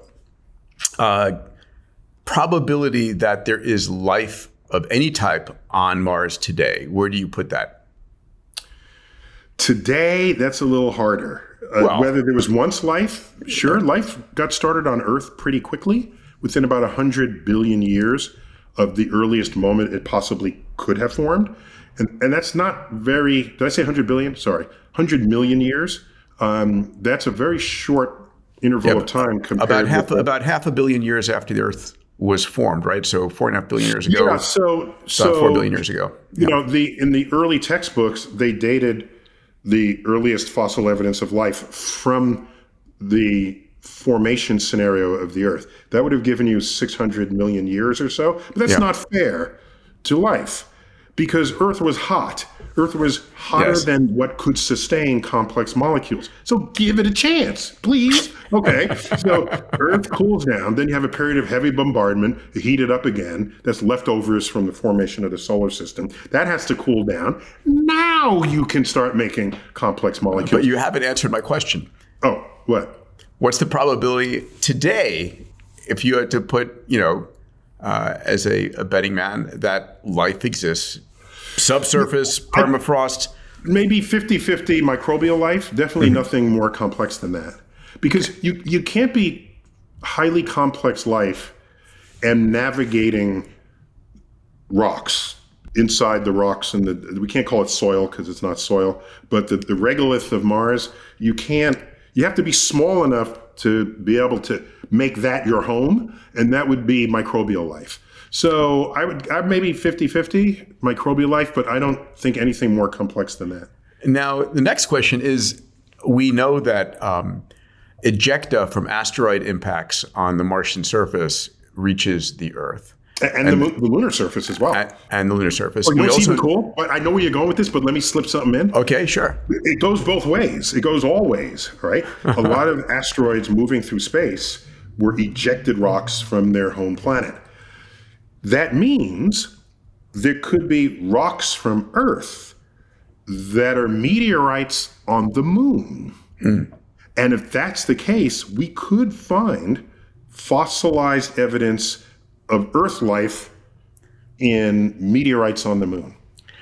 probability that there is life of any type on Mars today, where do you put that? Today, that's a little harder. Whether there was once life, sure, life got started on Earth pretty quickly. Within about 100 billion years of the earliest moment it possibly could have formed. And that's not very, did I say 100 billion? Sorry, 100 million years. That's a very short interval of time compared about half a billion years after the Earth was formed, right? So 4.5 billion years ago. Yeah, so 4 billion years ago. You know, in the early textbooks, they dated the earliest fossil evidence of life from the formation scenario of the Earth. That would have given you 600 million years or so. But that's not fair to life because Earth was hot. Earth was hotter than what could sustain complex molecules. So give it a chance, please. Okay. So Earth cools down. Then you have a period of heavy bombardment, heat it up again. That's leftovers from the formation of the solar system. That has to cool down. Now you can start making complex molecules. But you haven't answered my question. Oh, what? What's the probability today, if you had to put, as a betting man, that life exists, subsurface, permafrost? Maybe 50-50 microbial life, definitely nothing more complex than that. Because you can't be highly complex life and navigating rocks, inside the rocks, and we can't call it soil because it's not soil, but the regolith of Mars, you have to be small enough to be able to make that your home, and that would be microbial life. So I'd maybe 50-50 microbial life, but I don't think anything more complex than that. Now, the next question is, we know that ejecta from asteroid impacts on the Martian surface reaches the Earth. And the lunar surface as well. And the lunar surface. Oh, you know what's even cool? I know where you're going with this, but let me slip something in. Okay, sure. It goes both ways. It goes all ways, right? A lot of asteroids moving through space were ejected rocks from their home planet. That means there could be rocks from Earth that are meteorites on the moon. And if that's the case, we could find fossilized evidence of Earth life in meteorites on the moon.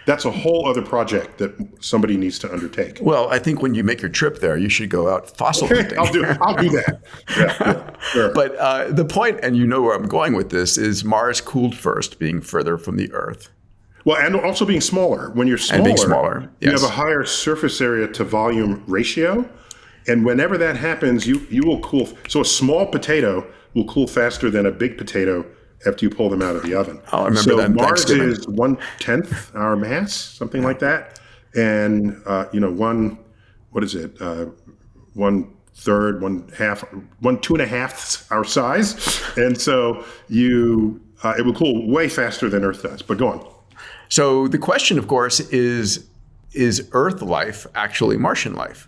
That's a whole other project that somebody needs to undertake. Well, I think when you make your trip there, you should go out fossil hunting. I'll do that. Yeah, sure. But the point, and you know where I'm going with this, is Mars cooled first, being further from the Earth. Well, and also being smaller. When you're smaller, yes. You have a higher surface area to volume ratio. And whenever that happens, you will cool. So a small potato will cool faster than a big potato after you pull them out of the oven. I remember that. Mars is 1/10 our mass, something like that. And, 1/3, 1/3, 1/2, 2.5 our size. And so it will cool way faster than Earth does. But go on. So the question, of course, is Earth life actually Martian life?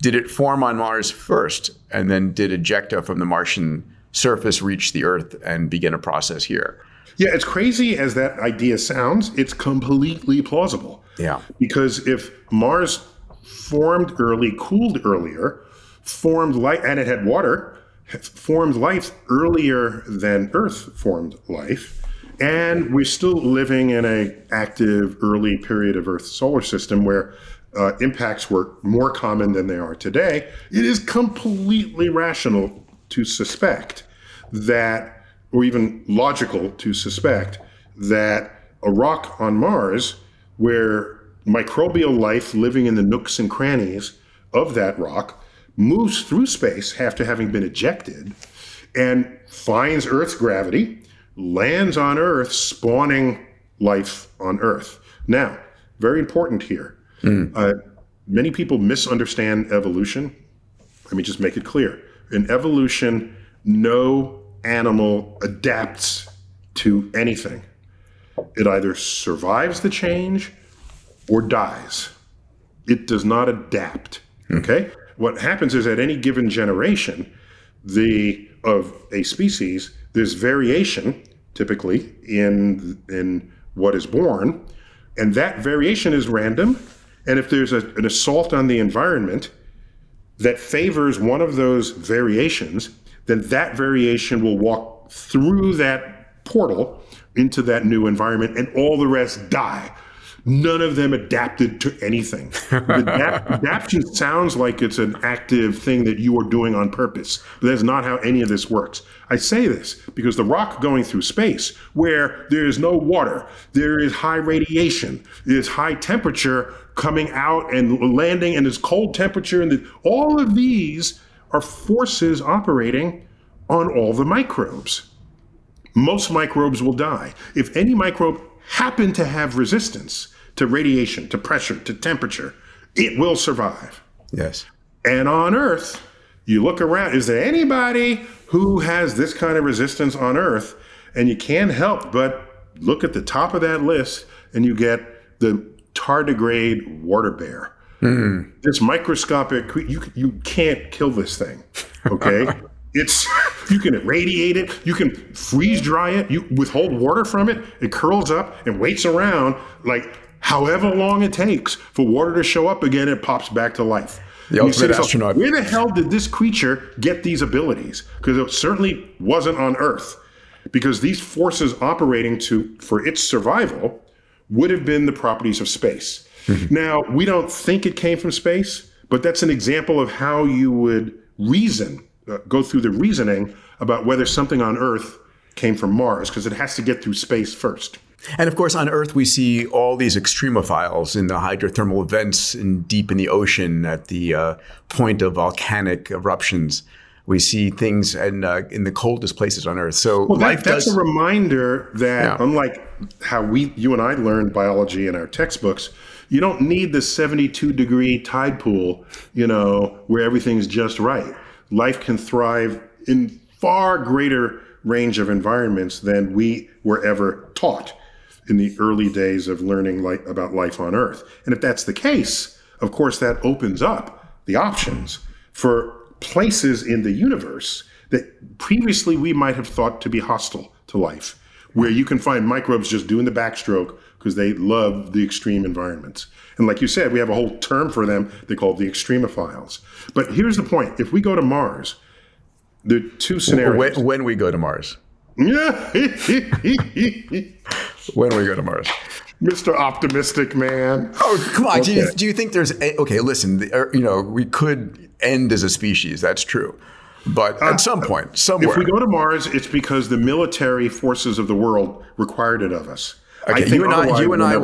Did it form on Mars first, and then did ejecta from the Martian surface reach the Earth and begin a process here? Yeah, as crazy as that idea sounds, it's completely plausible. Yeah. Because if Mars formed early, cooled earlier, formed life, and it had water, formed life earlier than Earth formed life, and we're still living in an active early period of Earth's solar system where impacts were more common than they are today, it is completely rational to suspect that, or even logical to suspect, that a rock on Mars where microbial life living in the nooks and crannies of that rock moves through space after having been ejected and finds Earth's gravity, lands on Earth, spawning life on Earth. Now, very important here. Many people misunderstand evolution. Let me just make it clear. In evolution, no animal adapts to anything. It either survives the change or dies. It does not adapt. Okay? What happens is at any given generation, of a species, there's variation typically in what is born, and that variation is random. And if there's an assault on the environment that favors one of those variations, then that variation will walk through that portal into that new environment, and all the rest die. None of them adapted to anything. Adaptation sounds like it's an active thing that you are doing on purpose, but that's not how any of this works. I say this because the rock going through space, where there is no water, there is high radiation, there's high temperature coming out and landing, and there's cold temperature, and all of these are forces operating on all the microbes. Most microbes will die. If any microbe happen to have resistance to radiation, to pressure, to temperature, it will survive. Yes. And on Earth, you look around, is there anybody who has this kind of resistance on Earth? And you can't help but look at the top of that list, and you get the tardigrade water bear. This microscopic, you can't kill this thing, okay? You can irradiate it, you can freeze dry it, you withhold water from it, it curls up and waits around like however long it takes for water to show up again, it pops back to life. The ultimate astronaut. Where the hell did this creature get these abilities? Because it certainly wasn't on Earth. Because these forces operating for its survival would have been the properties of space. Now, we don't think it came from space, but that's an example of how you would reason, go through the reasoning about whether something on Earth came from Mars, because it has to get through space first. And of course, on Earth, we see all these extremophiles in the hydrothermal vents deep in the ocean at the point of volcanic eruptions. We see things in the coldest places on Earth. So that's a reminder that unlike how you and I learned biology in our textbooks, you don't need the 72-degree tide pool, where everything's just right. Life can thrive in far greater range of environments than we were ever taught in the early days of learning about life on Earth. And if that's the case, of course, that opens up the options for places in the universe that previously we might have thought to be hostile to life, where you can find microbes just doing the backstroke because they love the extreme environments. And like you said, we have a whole term for them. They call it the extremophiles. But here's the point. If we go to Mars, there are two scenarios. When we go to Mars. When we go to Mars. Mr. Optimistic Man. Oh, come on. Okay. Do you think there's... Okay, listen, we could end as a species. That's true. But at some point, somewhere... If we go to Mars, it's because the military forces of the world required it of us. Okay, you and I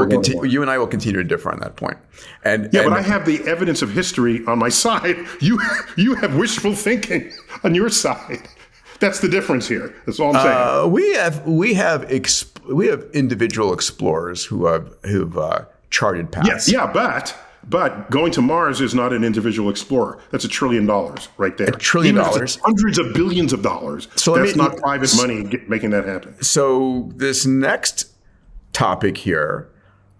will continue to differ on that point. But I have the evidence of history on my side. You have wishful thinking on your side. That's the difference here. That's all I'm saying. We have individual explorers who've charted paths. Yes, but going to Mars is not an individual explorer. That's $1 trillion right there. $1 trillion. Hundreds of billions of dollars. So that's not private money making that happen. So this next topic here,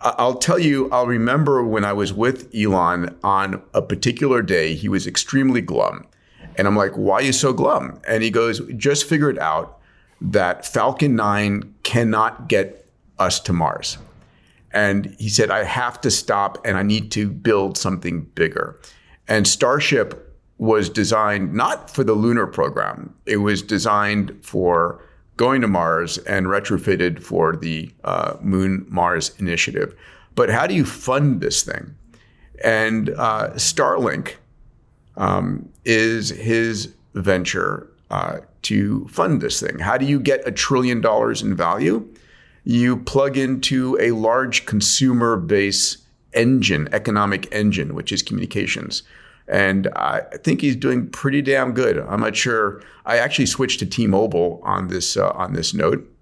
I'll remember when I was with Elon on a particular day, he was extremely glum. And I'm like, why are you so glum? And he goes, just figured out that Falcon 9 cannot get us to Mars. And he said, I have to stop and I need to build something bigger. And Starship was designed not for the lunar program. It was designed for going to Mars and retrofitted for the Moon-Mars initiative. But how do you fund this thing? And Starlink is his venture to fund this thing. How do you get $1 trillion in value? You plug into a large consumer base engine, economic engine, which is communications. And I think he's doing pretty damn good. I'm not sure. I actually switched to T-Mobile on this note.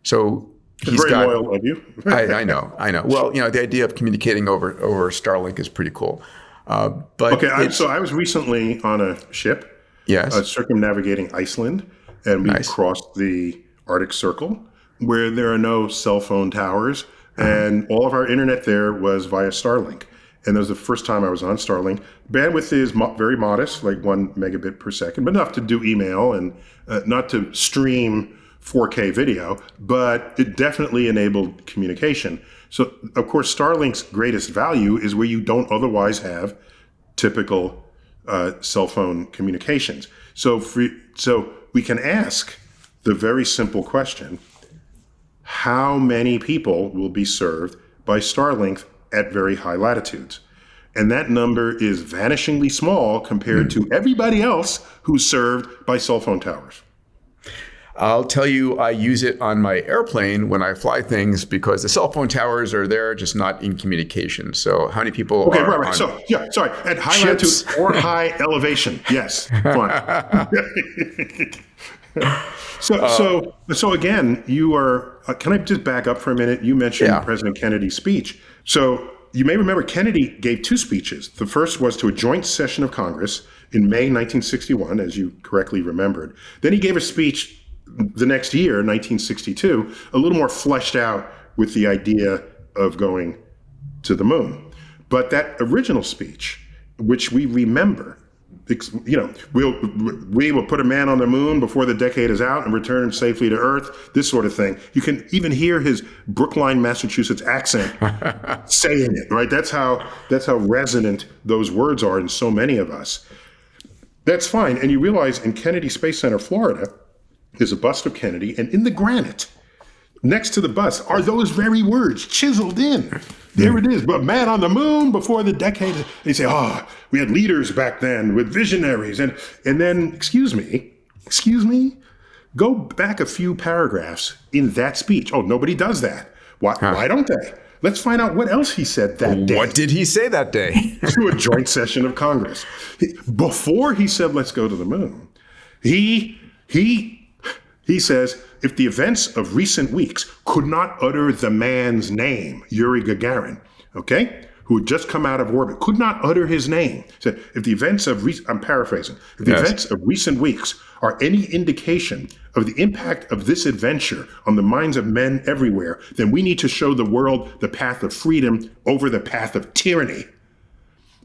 So he's very loyal of you. I know. Well, the idea of communicating over Starlink is pretty cool. So I was recently on a ship, circumnavigating Iceland, and we crossed the Arctic Circle, where there are no cell phone towers, and all of our internet there was via Starlink. And that was the first time I was on Starlink. Bandwidth is very modest, like 1 megabit per second, but enough to do email and not to stream 4K video, but it definitely enabled communication. So, of course, Starlink's greatest value is where you don't otherwise have typical cell phone communications. So we can ask the very simple question, how many people will be served by Starlink at very high latitudes? And that number is vanishingly small compared to everybody else who's served by cell phone towers. I'll tell you, I use it on my airplane when I fly things because the cell phone towers are there, just not in communication. So how many people are right. So, sorry, at high latitude or high elevation. Yes, fine. So again, you are, can I just back up for a minute? You mentioned President Kennedy's speech. So you may remember Kennedy gave 2 speeches. The first was to a joint session of Congress in May 1961, as you correctly remembered. Then he gave a speech the next year, 1962, a little more fleshed out with the idea of going to the moon. But that original speech, which we remember, we will put a man on the moon before the decade is out and return him safely to Earth, this sort of thing. You can even hear his Brookline, Massachusetts accent saying it, right? That's how resonant those words are in so many of us. That's fine. And you realize in Kennedy Space Center, Florida, there's a bust of Kennedy, and in the granite next to the bust are those very words chiseled in. There it is, but man on the moon before the decade. They say, we had leaders back then with visionaries. And then, excuse me, go back a few paragraphs in that speech. Oh, nobody does that. Why don't they? Let's find out what else he said that day. What did he say that day? To a joint session of Congress. Before he said, let's go to the moon, he says, if the events of recent weeks could not utter the man's name, Yuri Gagarin, who had just come out of orbit, could not utter his name. Said, if the events of, I'm paraphrasing, if the events of recent weeks are any indication of the impact of this adventure on the minds of men everywhere, then we need to show the world the path of freedom over the path of tyranny.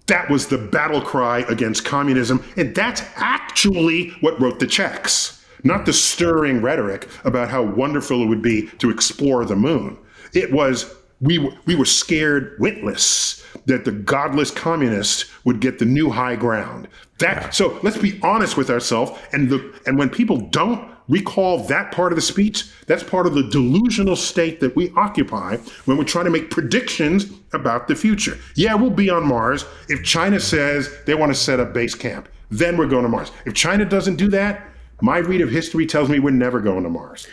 That was the battle cry against communism, and that's actually what wrote the checks. Not the stirring rhetoric about how wonderful it would be to explore the moon. It was, we were scared witless that the godless communists would get the new high ground. So let's be honest with ourselves. And when people don't recall that part of the speech, that's part of the delusional state that we occupy when we're trying to make predictions about the future. Yeah, we'll be on Mars. If China says they want to set up base camp, then we're going to Mars. If China doesn't do that, my read of history tells me we're never going to Mars.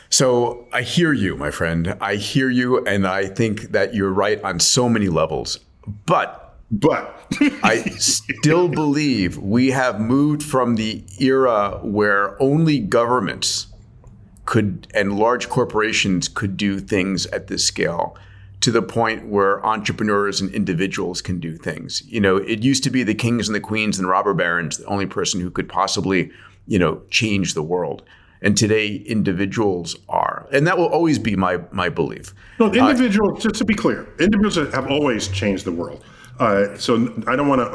So I hear you, my friend. I hear you, and I think that you're right on so many levels. But I still believe we have moved from the era where only governments could and large corporations could do things at this scale to the point where entrepreneurs and individuals can do things. It used to be the kings and the queens and robber barons, the only person who could possibly change the world. And today, individuals are. And that will always be my belief. No, individuals, just to be clear, individuals have always changed the world. So I don't want to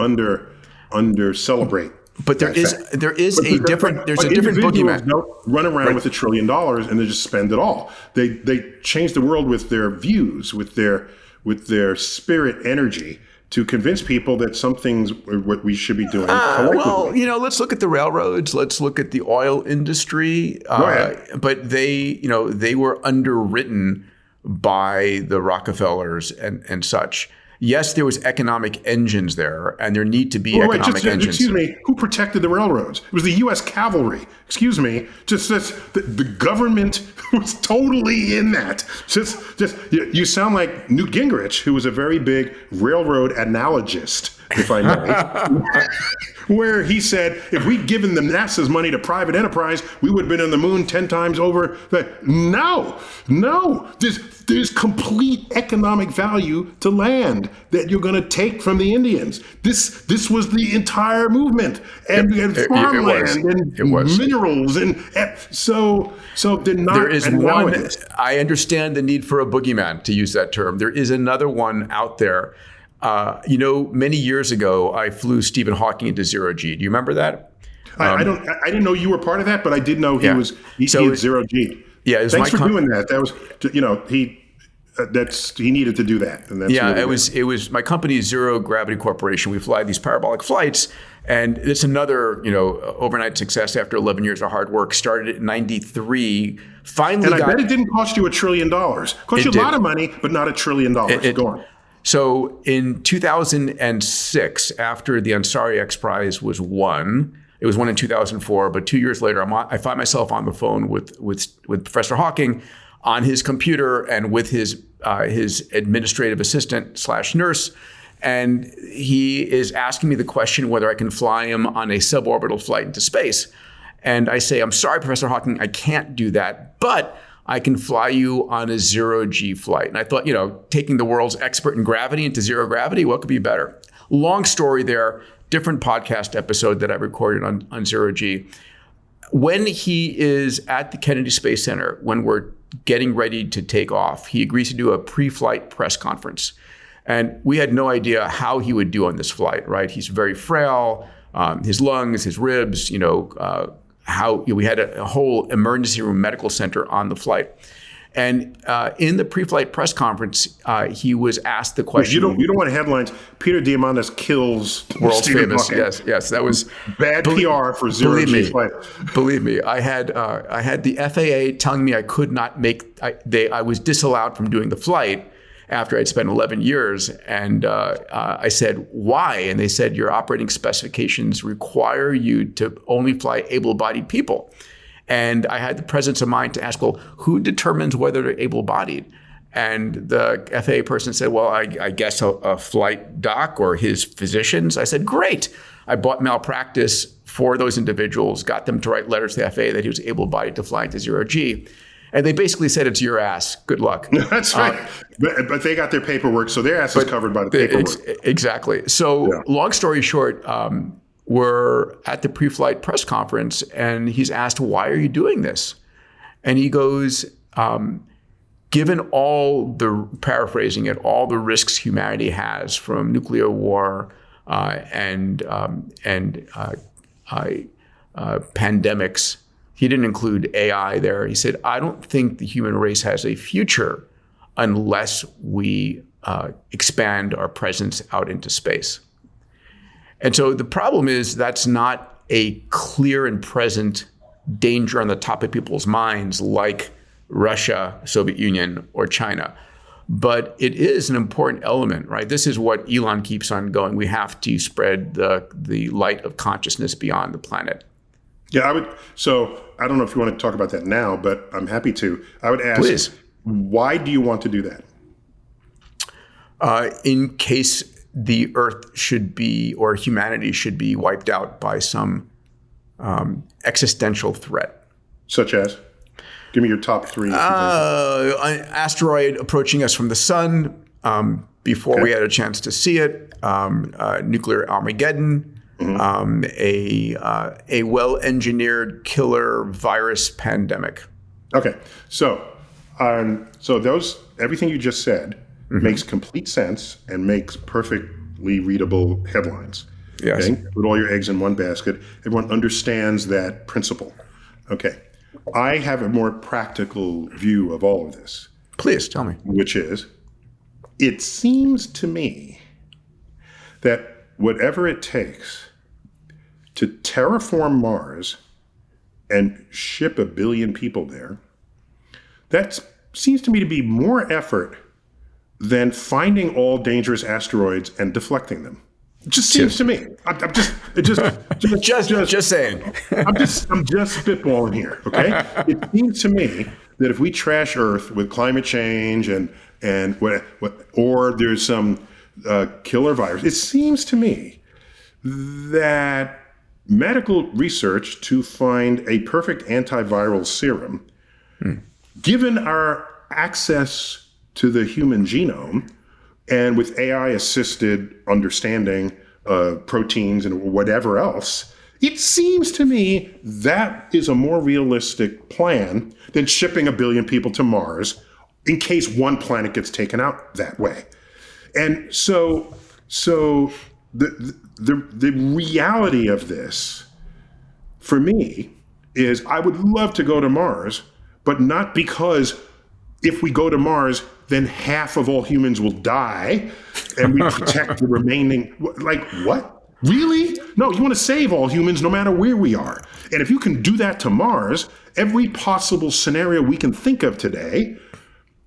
under celebrate. But there is a different boogeyman. Don't run around with $1 trillion and they just spend it all. They change the world with their views, with their spirit energy, to convince people that some things are what we should be doing collectively. Let's look at the railroads. Let's look at the oil industry. But they were underwritten by the Rockefellers and such. Yes, there was economic engines there, and there need to be economic engines. Excuse me, who protected the railroads? It was the U.S. cavalry. Excuse me, the government was totally in that. You sound like Newt Gingrich, who was a very big railroad analogist, if I may, where he said, if we'd given the NASA's money to private enterprise, we would have been on the moon 10 times over. No, there's complete economic value to land that you're going to take from the Indians. This was the entire movement, and farmland and minerals, and so they're not. There is one. I understand the need for a boogeyman, to use that term. There is another one out there. Many years ago, I flew Stephen Hawking into zero G. Do you remember that? I didn't know you were part of that, but I did know he had zero G. Yeah, thanks for doing that. That was, he needed to do that. And that's it was my company, Zero Gravity Corporation. We fly these parabolic flights, and it's another overnight success after 11 years of hard work. Started in '93. Finally, and I bet it didn't cost you $1 trillion. It cost you a lot of money, but not $1 trillion. Go on. So in 2006, after the Ansari X Prize was won. It was won in 2004, but 2 years later, I find myself on the phone with Professor Hawking on his computer and with his administrative assistant / nurse, and he is asking me the question whether I can fly him on a suborbital flight into space. And I say, I'm sorry, Professor Hawking, I can't do that, but I can fly you on a zero G flight. And I thought, taking the world's expert in gravity into zero gravity, what could be better? Long story there. Different podcast episode that I recorded on zero G. When he is at the Kennedy Space Center, when we're getting ready to take off, he agrees to do a pre-flight press conference. And we had no idea how he would do on this flight, right? He's very frail, his lungs, his ribs, we had a whole emergency room medical center on the flight. And in the pre-flight press conference, he was asked the question. You don't want headlines. Peter Diamandis kills world's Stephen famous. Hawking. Yes, that was bad PR for zero G flight. Believe me, I had the FAA telling me I could not make. I was disallowed from doing the flight after I'd spent 11 years, and I said why, and they said your operating specifications require you to only fly able-bodied people. And I had the presence of mind to ask, well, who determines whether they're able-bodied? And the FAA person said, well, I guess a flight doc or his physicians. I said, great. I bought malpractice for those individuals, got them to write letters to the FAA that he was able-bodied to fly into zero G. And they basically said, it's your ass. Good luck. That's right. But they got their paperwork, so their ass is covered by the paperwork. Exactly. So long story short, we're at the pre-flight press conference, and he's asked, why are you doing this? And he goes, given all the, paraphrasing it, all the risks humanity has from nuclear war and pandemics, he didn't include AI there. He said, I don't think the human race has a future unless we expand our presence out into space. And so the problem is that's not a clear and present danger on the top of people's minds like Russia, Soviet Union, or China. But it is an important element, right? This is what Elon keeps on going. We have to spread the light of consciousness beyond the planet. Yeah, so I don't know if you want to talk about that now, but I'm happy to. I would ask, please, why do you want to do that? In case the Earth should be, or humanity should be wiped out by some existential threat. Such as? Give me your top three. An asteroid approaching us from the sun before we had a chance to see it, nuclear Armageddon, a well-engineered killer virus pandemic. Okay, so everything you just said makes complete sense and makes perfectly readable headlines. Yes. Okay? Put all your eggs in one basket. Everyone understands that principle. Okay. I have a more practical view of all of this. Please tell me. Which is, it seems to me that whatever it takes to terraform Mars and ship 1 billion people there, that seems to me to be more effort than finding all dangerous asteroids and deflecting them. It just seems to me. I'm just saying. I'm just spitballing here. Okay. It seems to me that if we trash Earth with climate change and or there's some killer virus, it seems to me that medical research to find a perfect antiviral serum, given our access to the human genome, and with AI-assisted understanding of proteins and whatever else, it seems to me that is a more realistic plan than shipping 1 billion people to Mars in case one planet gets taken out that way. And so So the reality of this, for me, is I would love to go to Mars, but not because if we go to Mars, then half of all humans will die and we protect the remaining. Like, what? Really? No, you want to save all humans no matter where we are. And if you can do that to Mars, every possible scenario we can think of today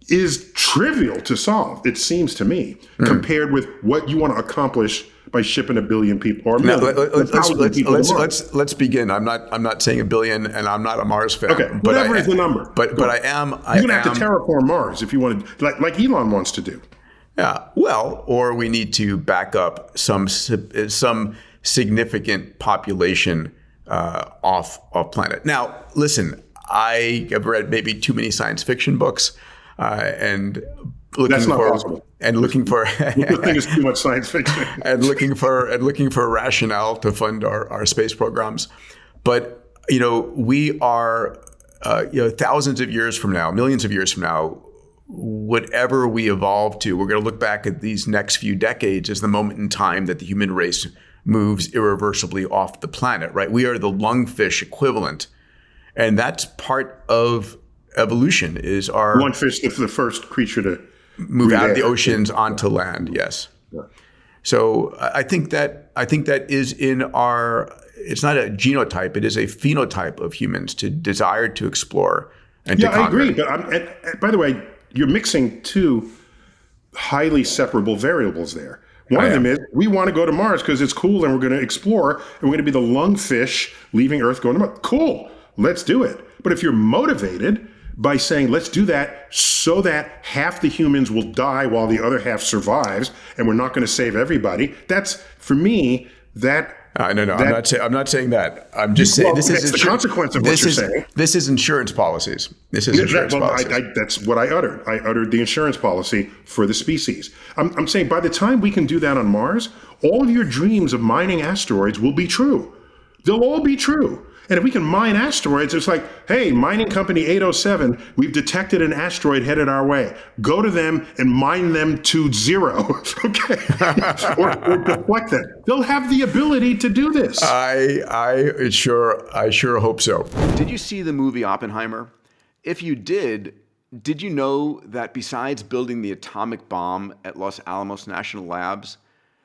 is trivial to solve, it seems to me, compared with what you want to accomplish by shipping 1 billion people or let's begin. I'm not saying 1 billion, and I'm not a Mars fan. Okay, whatever is the number. But I am. You're gonna have to terraform Mars if you want to, like Elon wants to do. Yeah. Well, or we need to back up some significant population off planet. Now, listen, I have read maybe too many science fiction books, and looking That's not for possible. And looking for the thing is too much science fiction. and looking for rationale to fund our space programs. But we are thousands of years from now, millions of years from now, whatever we evolve to, we're going to look back at these next few decades as the moment in time that the human race moves irreversibly off the planet. Right? We are the lungfish equivalent, and that's part of evolution. Is our lungfish is the first creature to move out of the oceans onto land. Yes. Yeah. So I think that is in our. It's not a genotype; it is a phenotype of humans to desire to explore and to conquer. I agree. But by the way, you're mixing two highly separable variables there. One of them is we want to go to Mars because it's cool, and we're going to explore, and we're going to be the lungfish leaving Earth, going to Mars. Cool, let's do it. But if you're motivated by saying, let's do that so that half the humans will die while the other half survives, and we're not going to save everybody. That's, for me, that... No. I'm not saying that. I'm just saying this is the consequence of what you're saying. This is insurance policies. Policies. That's what I uttered. I uttered the insurance policy for the species. I'm saying by the time we can do that on Mars, all of your dreams of mining asteroids will be true. They'll all be true. And if we can mine asteroids, it's like, hey, mining company 807, we've detected an asteroid headed our way. Go to them and mine them to zero, okay? or deflect them. They'll have the ability to do this. I sure hope so. Did you see the movie Oppenheimer? If you did you know that besides building the atomic bomb at Los Alamos National Labs,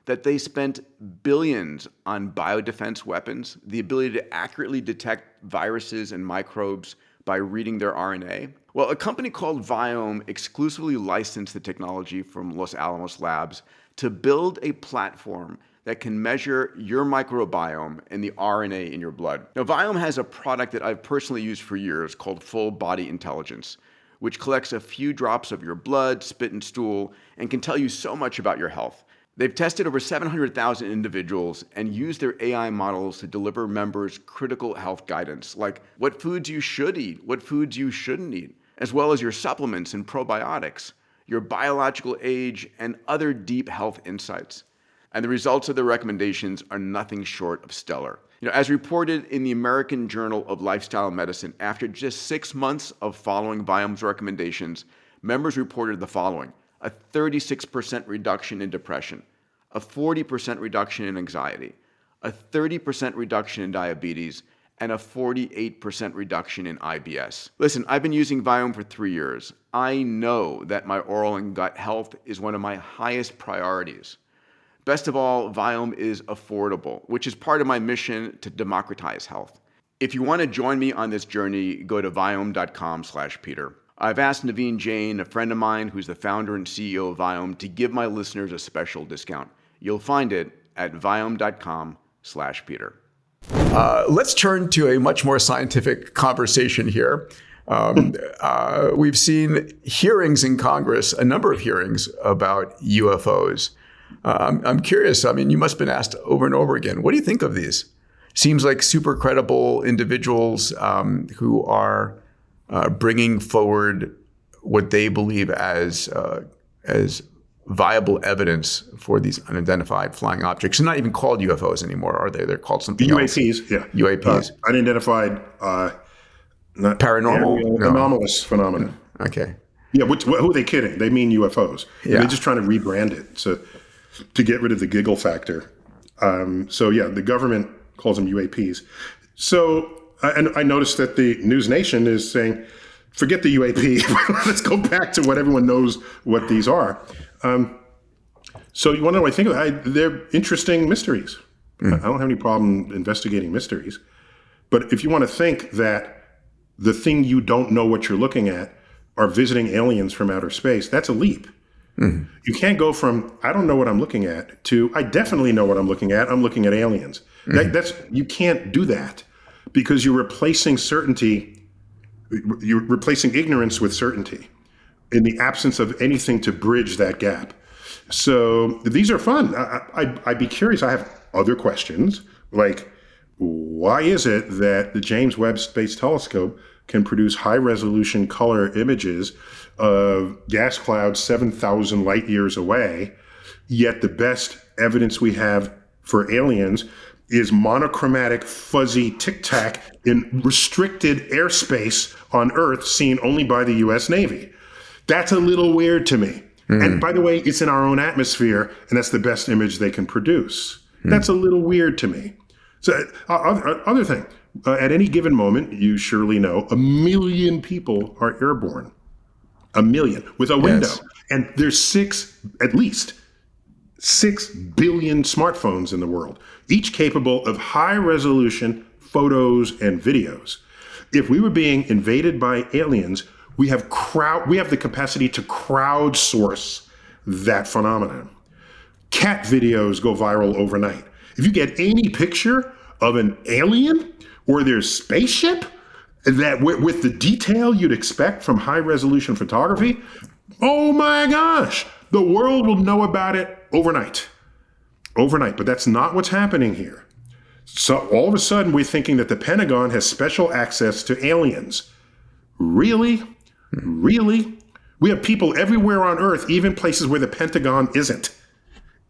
that they spent billions on biodefense weapons, the ability to accurately detect viruses and microbes by reading their RNA? Well, a company called Viome exclusively licensed the technology from Los Alamos Labs to build a platform that can measure your microbiome and the RNA in your blood. Now, Viome has a product that I've personally used for years called Full Body Intelligence, which collects a few drops of your blood, spit, and stool, and can tell you so much about your health. They've tested over 700,000 individuals and used their AI models to deliver members critical health guidance, like what foods you should eat, what foods you shouldn't eat, as well as your supplements and probiotics, your biological age, and other deep health insights. And the results of their recommendations are nothing short of stellar. As reported in the American Journal of Lifestyle Medicine, after just 6 months of following Viome's recommendations, members reported the following: a 36% reduction in depression, a 40% reduction in anxiety, a 30% reduction in diabetes, and a 48% reduction in IBS. Listen, I've been using Viome for 3 years. I know that my oral and gut health is one of my highest priorities. Best of all, Viome is affordable, which is part of my mission to democratize health. If you want to join me on this journey, go to viome.com/Peter. I've asked Naveen Jain, a friend of mine who's the founder and CEO of Viome, to give my listeners a special discount. You'll find it at viome.com/Peter. Let's turn to a much more scientific conversation here. We've seen hearings in Congress, a number of hearings about UFOs. I'm curious. I mean, you must have been asked over and over again. What do you think of these? Seems like super credible individuals who are bringing forward what they believe as viable evidence for these unidentified flying objects. They're not even called UFOs anymore, are they? They're called something else. UAPs, yeah. UAPs. Unidentified, not paranormal, anomalous phenomena. Okay. Yeah, who are they kidding? They mean UFOs. Yeah. They're just trying to rebrand it. So to get rid of the giggle factor. So yeah, the government calls them UAPs. So, and I noticed that the News Nation is saying, forget the UAP. Let's go back to what everyone knows what these are. So you want to know what I think of it? They're interesting mysteries. I don't have any problem investigating mysteries. But if you want to think that the thing you don't know what you're looking at are visiting aliens from outer space, that's a leap. You can't go from, I don't know what I'm looking at, to, I definitely know what I'm looking at. I'm looking at aliens. You can't do that because you're replacing certainty. You're replacing ignorance with certainty in the absence of anything to bridge that gap. So these are fun. I'd be curious. I have other questions, like why is it that the James Webb Space Telescope can produce high-resolution color images of gas clouds 7,000 light years away, yet the best evidence we have for aliens is monochromatic, fuzzy tic-tac in restricted airspace on Earth seen only by the U.S. Navy? That's a little weird to me. And by the way, it's in our own atmosphere, and that's the best image they can produce. That's a little weird to me. So other thing, at any given moment, you surely know, 1 million people are airborne. 1 million with a window. Yes. And there's at least 6 billion smartphones in the world, each capable of high resolution photos and videos. If we were being invaded by aliens, we have the capacity to crowdsource that phenomenon. Cat videos go viral overnight. If you get any picture of an alien or their spaceship that with the detail you'd expect from high resolution photography, oh my gosh, the world will know about it overnight. But that's not what's happening here. So all of a sudden we're thinking that the Pentagon has special access to aliens. Really? We have people everywhere on Earth, even places where the Pentagon isn't.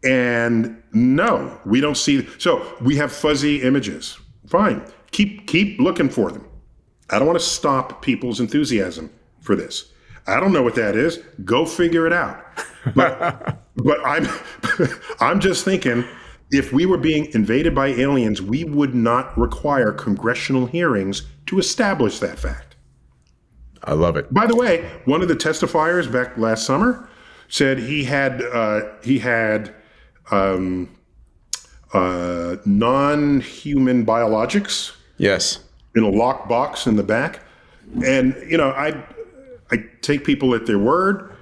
And no, we don't see. So we have fuzzy images. Fine. Keep looking for them. I don't want to stop people's enthusiasm for this. I don't know what that is. Go figure it out. But I'm just thinking, if we were being invaded by aliens, we would not require congressional hearings to establish that fact. I love it. By the way, one of the testifiers back last summer said he had non-human biologics. Yes. In a locked box in the back. And, I take people at their word.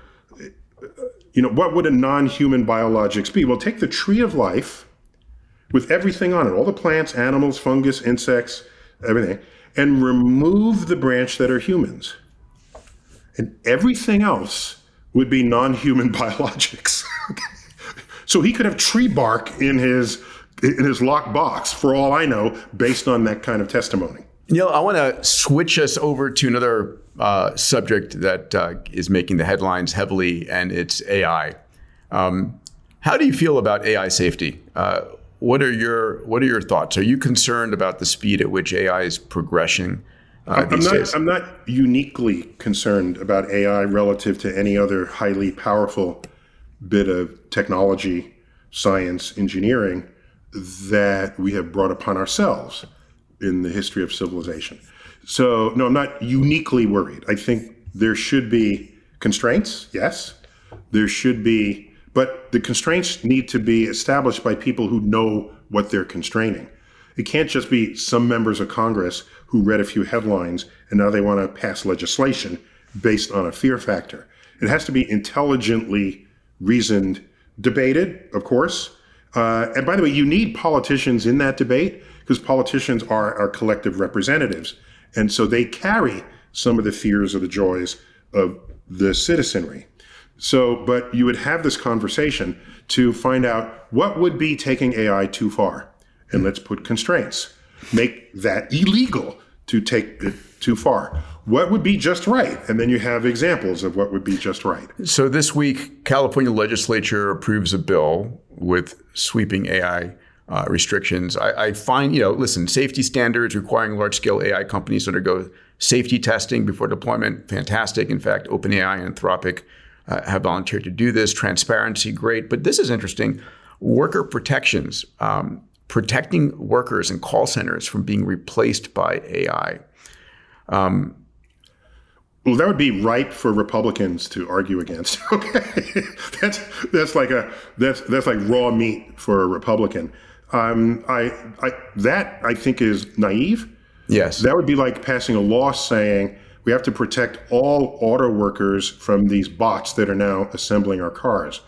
What would a non-human biologics be? Well, take the tree of life with everything on it, all the plants, animals, fungus, insects, everything, and remove the branch that are humans. And everything else would be non-human biologics. So he could have tree bark in his locked box, for all I know, based on that kind of testimony. Neil, I want to switch us over to another subject that is making the headlines heavily, and it's AI. How do you feel about AI safety? What are your thoughts? Are you concerned about the speed at which AI is progressing these days? I'm not uniquely concerned about AI relative to any other highly powerful bit of technology, science, engineering that we have brought upon ourselves in the history of civilization. So, no, I'm not uniquely worried. I think there should be constraints, yes. There should be, but the constraints need to be established by people who know what they're constraining. It can't just be some members of Congress who read a few headlines and now they want to pass legislation based on a fear factor. It has to be intelligently reasoned, debated, of course. And by the way, you need politicians in that debate because politicians are our collective representatives. And so they carry some of the fears or the joys of the citizenry. So, but you would have this conversation to find out what would be taking AI too far. And let's put constraints. Make that illegal to take it too far. What would be just right? And then you have examples of what would be just right. So this week, California legislature approves a bill with sweeping AI restrictions. I find, listen, safety standards requiring large-scale AI companies to undergo safety testing before deployment, fantastic. In fact, OpenAI and Anthropic have volunteered to do this. Transparency, great. But this is interesting. Worker protections, protecting workers in call centers from being replaced by AI. Well, that would be ripe for Republicans to argue against. Okay, that's like raw meat for a Republican. I think is naive. Yes, that would be like passing a law saying we have to protect all auto workers from these bots that are now assembling our cars.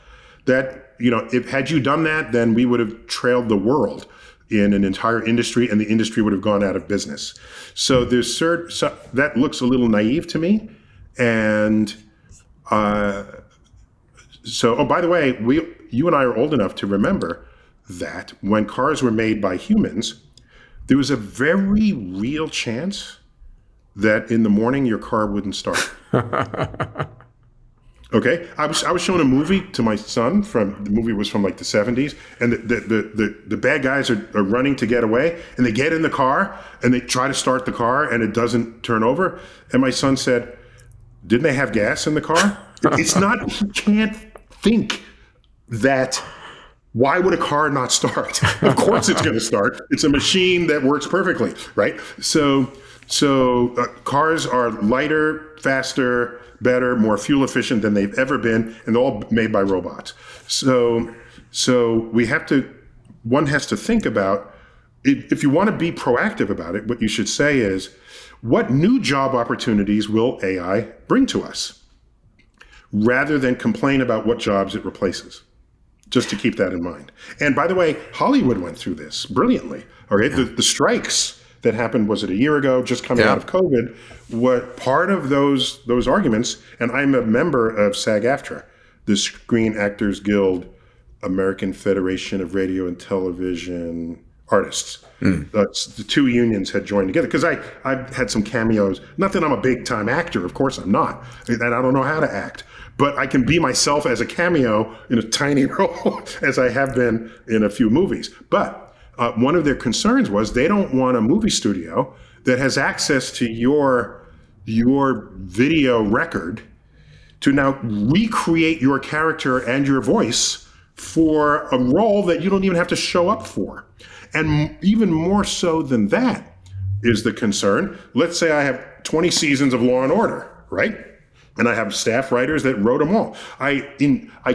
That, if had you done that, then we would have trailed the world in an entire industry, and the industry would have gone out of business. So there's that looks a little naive to me. And by the way, you and I are old enough to remember that when cars were made by humans, there was a very real chance that in the morning your car wouldn't start. Okay, I was showing a movie to my son. The movie was from like the 70s, and the bad guys are running to get away, and they get in the car and they try to start the car and it doesn't turn over. And my son said, "Didn't they have gas in the car?" It's not. You can't think that. Why would a car not start? Of course it's going to start. It's a machine that works perfectly, right? So cars are lighter, faster, better, more fuel efficient than they've ever been, and they're all made by robots. So one has to think about, if you want to be proactive about it, what you should say is, what new job opportunities will AI bring to us? Rather than complain about what jobs it replaces. Just to keep that in mind. And by the way, Hollywood went through this brilliantly. All right, the strikes that happened, was it a year ago, just coming out of COVID, what part of those arguments, and I'm a member of SAG-AFTRA, the Screen Actors Guild, American Federation of Radio and Television Artists. The two unions had joined together, because I've had some cameos. Not that I'm a big time actor, of course I'm not, and I don't know how to act. But I can be myself as a cameo in a tiny role, as I have been in a few movies. But one of their concerns was they don't want a movie studio that has access to your video record to now recreate your character and your voice for a role that you don't even have to show up for. And even more so than that is the concern. Let's say I have 20 seasons of Law and Order, right? And I have staff writers that wrote them all. I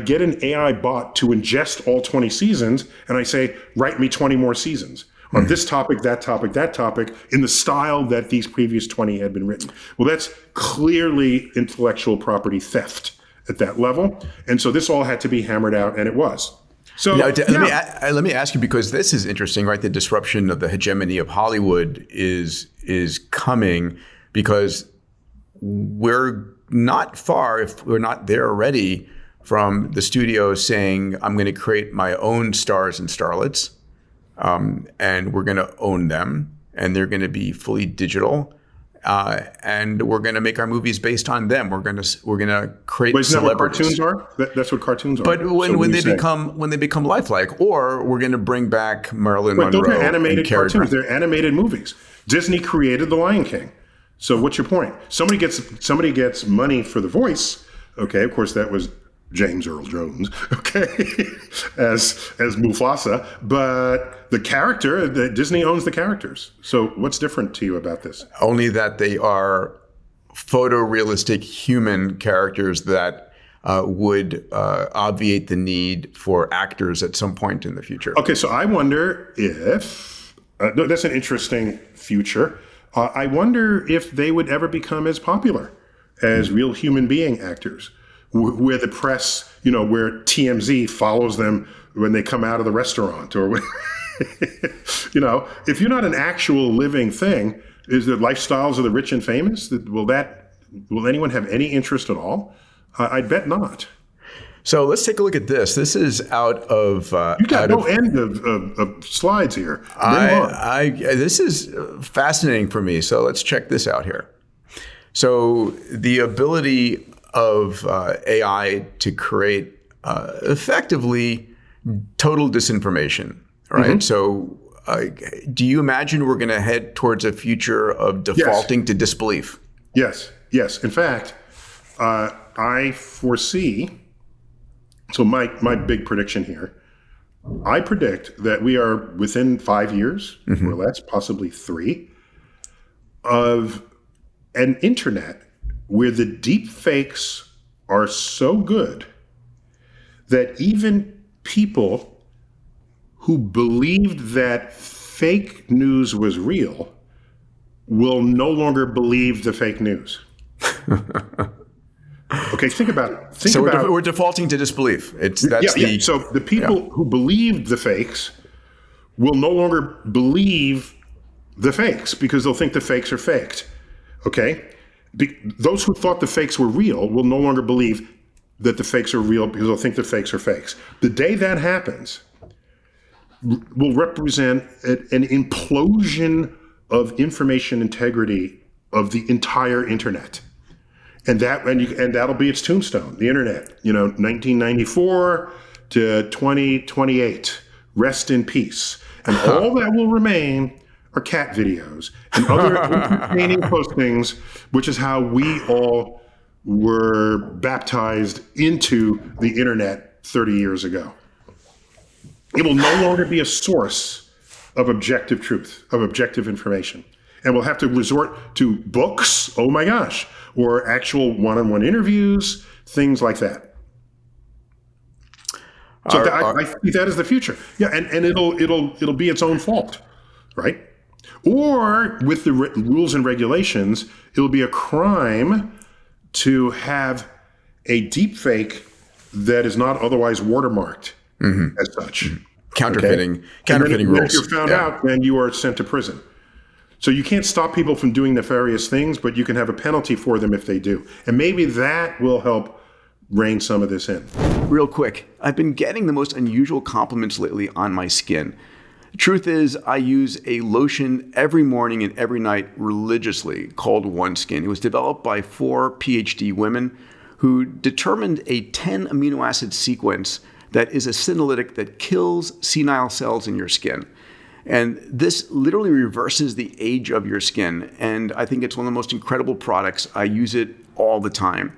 get an AI bot to ingest all 20 seasons, and I say, write me 20 more seasons on this topic, that topic, that topic, in the style that these previous 20 had been written. Well, that's clearly intellectual property theft at that level. And so this all had to be hammered out, and it was. So let me ask you, because this is interesting, right? The disruption of the hegemony of Hollywood is coming, because we're not far, if we're not there already, from the studio saying, I'm going to create my own stars and starlets, and we're going to own them, and they're going to be fully digital, and we're going to make our movies based on them. We're going to create isn't celebrities. That what cartoons are? That's what cartoons are. But when they become lifelike, or we're going to bring back Marilyn Monroe. Those are animated cartoons. Grant. They're animated movies. Disney created The Lion King. So what's your point? Somebody gets money for the voice. Okay, of course that was James Earl Jones. Okay, as Mufasa, but the character, Disney owns the characters. So what's different to you about this? Only that they are photorealistic human characters that would obviate the need for actors at some point in the future. Okay, so I wonder if that's an interesting future. I wonder if they would ever become as popular as real human being actors, where the press, where TMZ follows them when they come out of the restaurant, or if you're not an actual living thing, is the lifestyles of the rich and famous? Will anyone have any interest at all? I'd bet not. So let's take a look at this. This is out of you got no end of slides here. This is fascinating for me. So let's check this out here. So the ability of AI to create effectively total disinformation, right? Mm-hmm. So do you imagine we're going to head towards a future of defaulting to disbelief? Yes. In fact, I foresee, so my big prediction here, I predict that we are within 5 years or less, possibly 3, of an internet where the deep fakes are so good that even people who believed that fake news was real will no longer believe the fake news. Okay, think about it. We're defaulting to disbelief. So the people who believed the fakes will no longer believe the fakes because they'll think the fakes are faked. Okay? Those who thought the fakes were real will no longer believe that the fakes are real because they'll think the fakes are fakes. The day that happens will represent an implosion of information integrity of the entire internet. And that'll be its tombstone, the internet, 1994 to 2028, rest in peace. And all that will remain are cat videos and other entertaining postings, which is how we all were baptized into the internet 30 years ago. It will no longer be a source of objective truth, of objective information. And we'll have to resort to books, oh my gosh, or actual one-on-one interviews, things like that. So I think that is the future. Yeah, and it'll be its own fault, right? Or with the rules and regulations, it'll be a crime to have a deep fake that is not otherwise watermarked as such. Counterfeiting rules. If you're found out, then you are sent to prison. So you can't stop people from doing nefarious things, but you can have a penalty for them if they do. And maybe that will help rein some of this in. Real quick, I've been getting the most unusual compliments lately on my skin. The truth is, I use a lotion every morning and every night religiously called OneSkin. It was developed by 4 PhD women who determined a 10 amino acid sequence that is a senolytic that kills senile cells in your skin. And this literally reverses the age of your skin. And I think it's one of the most incredible products. I use it all the time.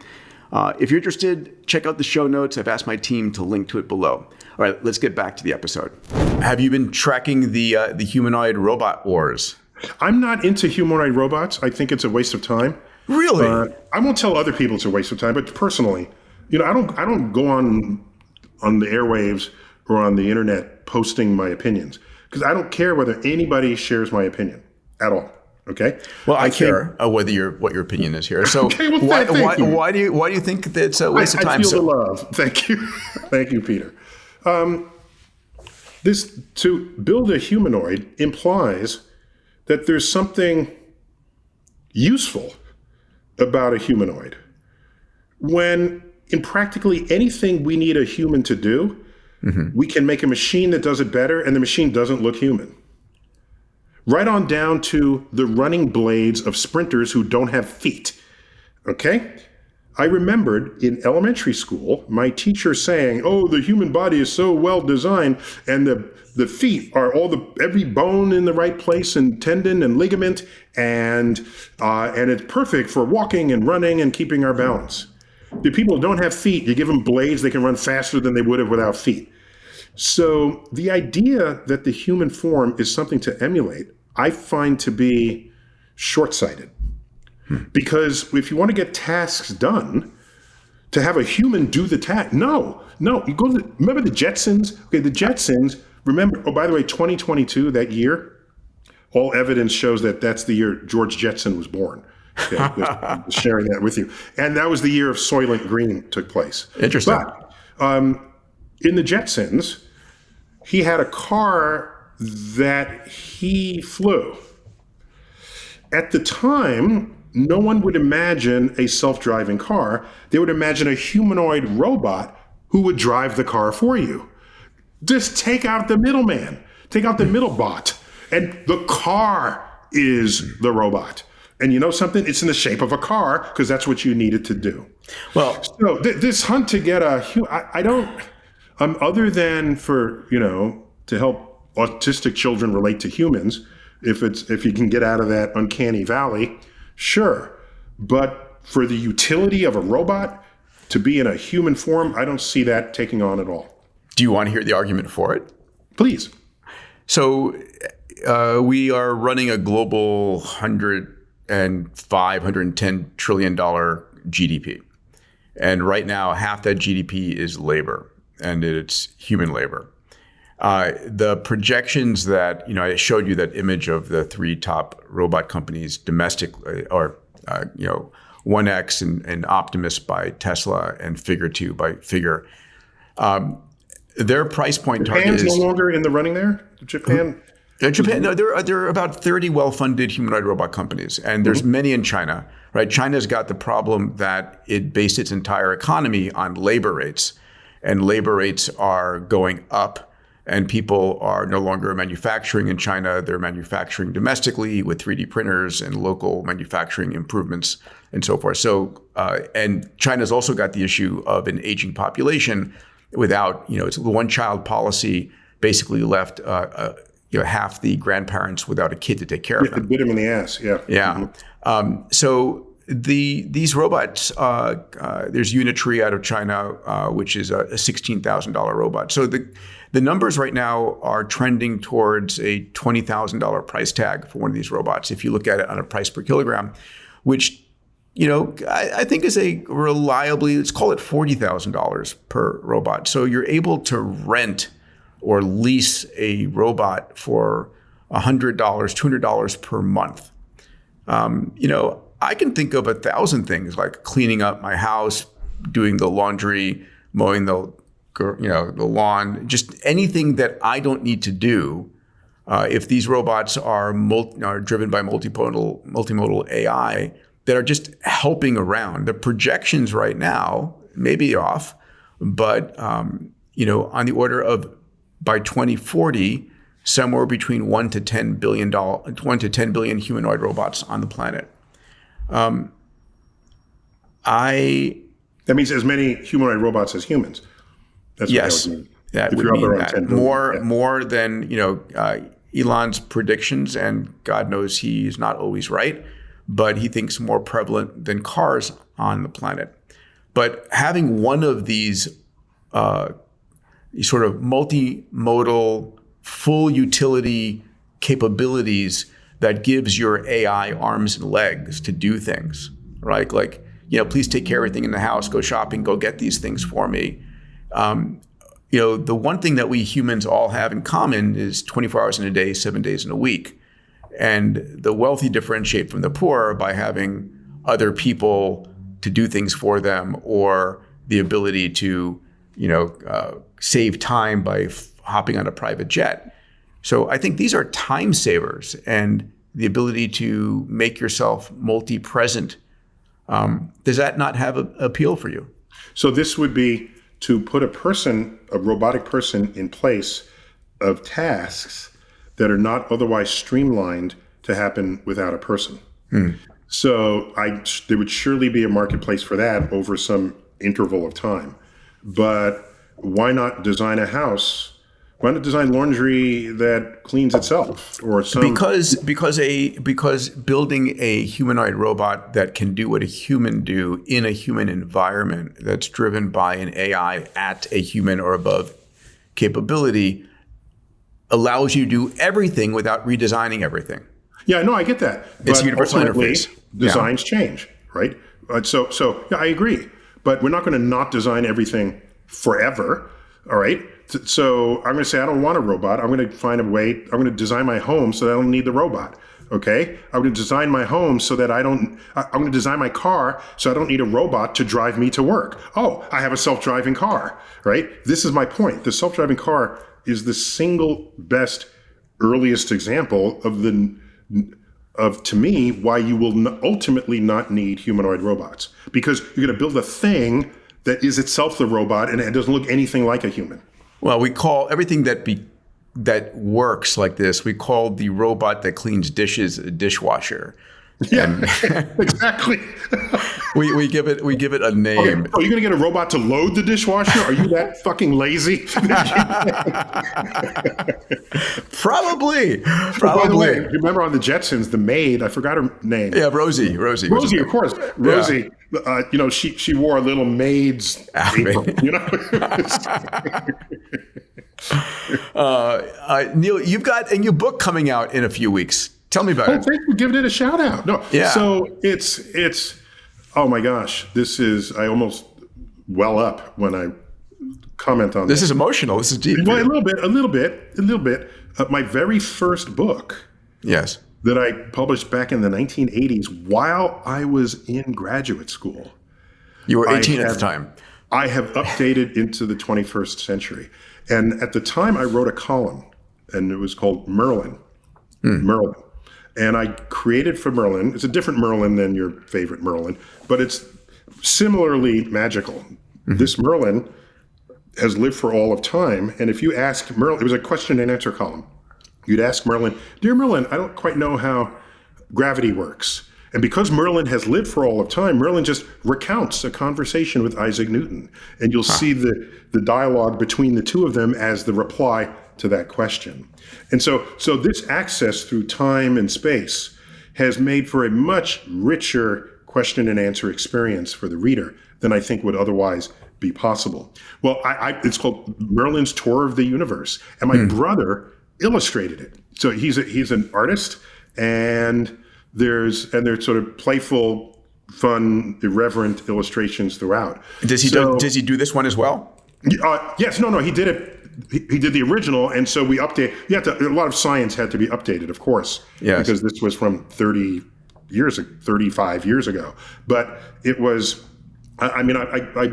If you're interested, check out the show notes. I've asked my team to link to it below. All right, let's get back to the episode. Have you been tracking the humanoid robot wars? I'm not into humanoid robots. I think it's a waste of time. Really? I won't tell other people it's a waste of time, but personally, I don't go on the airwaves or on the internet posting my opinions. Because I don't care whether anybody shares my opinion at all. Okay. Well, I care what your opinion is here. So okay, well, why do you think that's a waste of time? I feel the love. Thank you, thank you, Peter. This to build a humanoid implies that there's something useful about a humanoid. When in practically anything we need a human to do, we can make a machine that does it better, and the machine doesn't look human. Right on down to the running blades of sprinters who don't have feet. Okay? I remembered in elementary school, my teacher saying, "Oh, the human body is so well designed, and the feet are every bone in the right place, and tendon and ligament, and it's perfect for walking and running and keeping our balance." The people who don't have feet, you give them blades, they can run faster than they would have without feet. So the idea that the human form is something to emulate, I find to be short-sighted. Because if you want to get tasks done, to have a human do the task, no, you go to, remember the Jetsons? Okay, the Jetsons, remember, oh, by the way, 2022, that year, all evidence shows that that's the year George Jetson was born. Okay, just sharing that with you. And that was the year of Soylent Green took place. Interesting. But in the Jetsons, he had a car that he flew. At the time, no one would imagine a self-driving car. They would imagine a humanoid robot who would drive the car for you. Just take out the middleman, take out the middle bot, and the car is the robot. And you know something? It's in the shape of a car because that's what you need it to do. Well, so this hunt to get I don't, other than for, to help autistic children relate to humans, if you can get out of that uncanny valley, sure. But for the utility of a robot to be in a human form, I don't see that taking on at all. Do you want to hear the argument for it? Please. So we are running a global $110 trillion GDP. And right now, half that GDP is labor, and it's human labor. The projections that, I showed you that image of the 3 top robot companies domestically, or, 1X and Optimus by Tesla and Figure 2 by Figure. Their price point target is... Japan's no longer in the running there? Japan? No, there are about 30 well-funded humanoid robot companies, and there's many in China, right? China's got the problem that it based its entire economy on labor rates, and labor rates are going up, and people are no longer manufacturing in China. They're manufacturing domestically with 3D printers and local manufacturing improvements and so forth. So, and China's also got the issue of an aging population without, it's the one-child policy basically left half the grandparents without a kid to take care of them. It bit him in the ass, yeah. Yeah. So these robots, there's Unitree out of China, which is a $16,000 robot. So the numbers right now are trending towards a $20,000 price tag for one of these robots. If you look at it on a price per kilogram, which I think is a reliably, let's call it $40,000 per robot. So you're able to rent or lease a robot for $100, $200 per month. I can think of 1,000 things like cleaning up my house, doing the laundry, mowing the lawn, just anything that I don't need to do. If these robots are driven by multimodal AI that are just helping around. The projections right now may be off, but on the order of by 2040, somewhere between 1 to 10 billion humanoid robots on the planet. That means as many humanoid robots as humans. That's yes, what that would mean that more than Elon's predictions, and God knows he's not always right, but he thinks more prevalent than cars on the planet. But having one of these sort of multimodal, full utility capabilities that gives your AI arms and legs to do things, right? Like, please take care of everything in the house, go shopping, go get these things for me. The one thing that we humans all have in common is 24 hours in a day, 7 days in a week. And the wealthy differentiate from the poor by having other people to do things for them, or the ability to, save time by hopping on a private jet. So I think these are time savers, and the ability to make yourself multi-present. Does that not have an appeal for you? So this would be to put a robotic person in place of tasks that are not otherwise streamlined to happen without a person. So there would surely be a marketplace for that over some interval of time. But why not design a house? Why not design laundry that cleans itself, or some? Because building a humanoid robot that can do what a human do in a human environment that's driven by an AI at a human or above capability allows you to do everything without redesigning everything. Yeah, no, I get that. It's a universal interface. Designs change, right? So I agree. But we're not going to not design everything forever, all right? So I'm going to say I don't want a robot. I'm going to find a way. I'm going to design my home so that I don't need the robot, okay? I'm going to design my home so that I'm going to design my car so I don't need a robot to drive me to work. Oh, I have a self-driving car, right? This is my point. The self-driving car is the single best, earliest example of to me, why you will ultimately not need humanoid robots, because you're going to build a thing that is itself the robot and it doesn't look anything like a human. Well, we call everything that works like this, we call the robot that cleans dishes a dishwasher. Yeah, exactly. we give it a name. Okay. Oh, you're going to get a robot to load the dishwasher? Are you that fucking lazy? Probably. By the way, remember on the Jetsons, the maid, I forgot her name. Yeah, Rosie, of course. Rosie, she wore a little maid's apron, Neil, you've got a new book coming out in a few weeks. Tell me about it. Thanks for giving it a shout out. No, yeah. So it's oh my gosh, I almost well up when I comment on this. This is emotional. This is deep. Well, a little bit. My very first book. Yes. That I published back in the 1980s while I was in graduate school. You were 18 at the time. I have updated into the 21st century. And at the time, I wrote a column, and it was called Merlin. Merlin. And I created for Merlin. It's a different Merlin than your favorite Merlin, but it's similarly magical. Mm-hmm. This Merlin has lived for all of time. And if you ask Merlin, it was a question and answer column. You'd ask Merlin, "Dear Merlin, I don't quite know how gravity works." And because Merlin has lived for all of time, Merlin just recounts a conversation with Isaac Newton. And you'll see the dialogue between the two of them as the reply to that question. And so this access through time and space has made for a much richer question and answer experience for the reader than I think would otherwise be possible. Well, it's called Merlin's Tour of the Universe. And my brother illustrated it. So he's an artist, and there's sort of playful, fun, irreverent illustrations throughout. Does he do this one as well? Yes. No. He did it. He did the original, and so we update. A lot of science had to be updated, of course, because this was from 35 years ago. But it was. I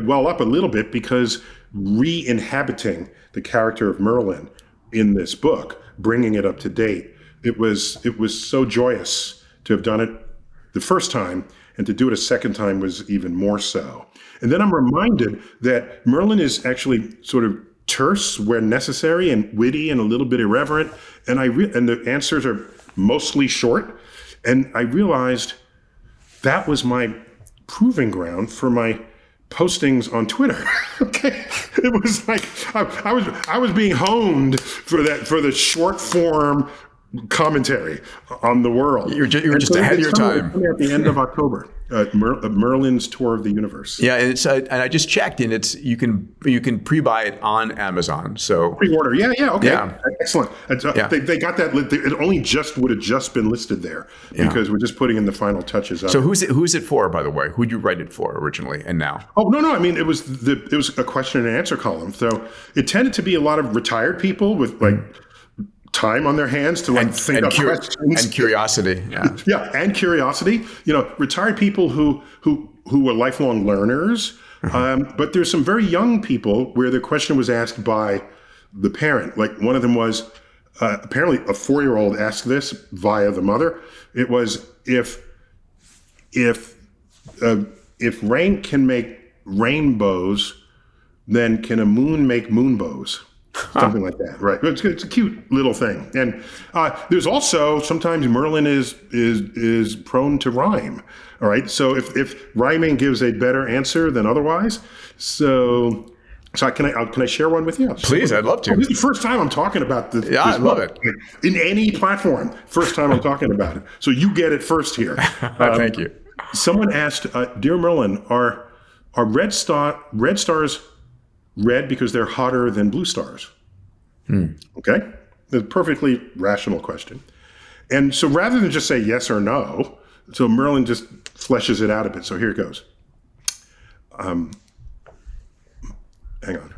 well up a little bit because re-inhabiting the character of Merlin in this book, bringing it up to date, it was so joyous to have done it the first time, and to do it a second time was even more so. And then I'm reminded that Merlin is actually sort of terse where necessary and witty and a little bit irreverent, and the answers are mostly short. And I realized that was my proving ground for my postings on Twitter. Okay, it was like I was being honed for the short form commentary on the world. You were just ahead of your time. At the end of October, Merlin's Tour of the Universe. Yeah, and and I just checked, and you can pre-buy it on Amazon. So pre-order, okay, yeah. Excellent. They got that. It only would have just been listed there because we're just putting in the final touches. So who's it for, by the way? Who'd you write it for originally, and now? Oh no! I mean, it was a question and answer column. So it tended to be a lot of retired people with time on their hands to think up questions and curiosity. And curiosity. Retired people who were lifelong learners. But there's some very young people where the question was asked by the parent. Like one of them was apparently a 4-year-old asked this via the mother. It was if rain can make rainbows, then can a moon make moonbows? Something like that, right? It's a cute little thing. And there's also sometimes Merlin is prone to rhyme. All right, so if rhyming gives a better answer than otherwise, so can I share one with you? Please, I'd love to. This is the first time I'm talking about this. Yeah, I love it. In any platform, first time I'm talking about it. So you get it first here. Thank you. Someone asked, "Dear Merlin, are red stars red because they're hotter than blue stars?" Okay? A perfectly rational question. And so rather than just say yes or no, so Merlin just fleshes it out a bit. So here it goes. Hang on.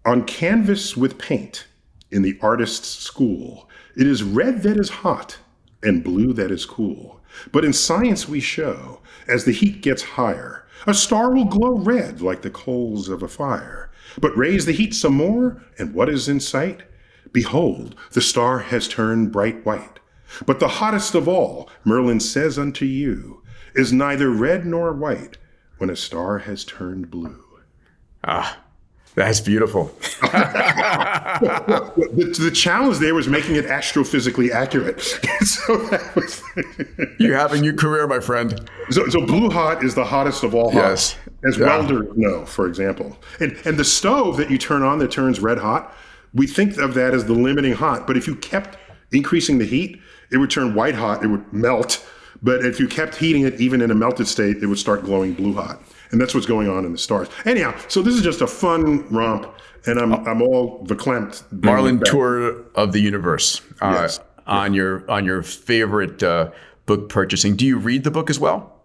On canvas with paint in the artist's school, it is red that is hot and blue that is cool. But in science we show, as the heat gets higher, a star will glow red like the coals of a fire. But raise the heat some more, and what is in sight? Behold, the star has turned bright white. But the hottest of all, Merlin says unto you, is neither red nor white when a star has turned blue. That's beautiful. The challenge there was making it astrophysically accurate. So that was you have a new career, my friend. So blue hot is the hottest of all hot, yes. as welders know, for example. And the stove that you turn on that turns red hot, we think of that as the limiting hot. But if you kept increasing the heat, it would turn white hot. It would melt. But if you kept heating it, even in a melted state, it would start glowing blue hot. And that's what's going on in the stars. Anyhow, so this is just a fun romp, and I'm all verklempt. Marlin tour of the universe. Yes. On your favorite book purchasing. Do you read the book as well?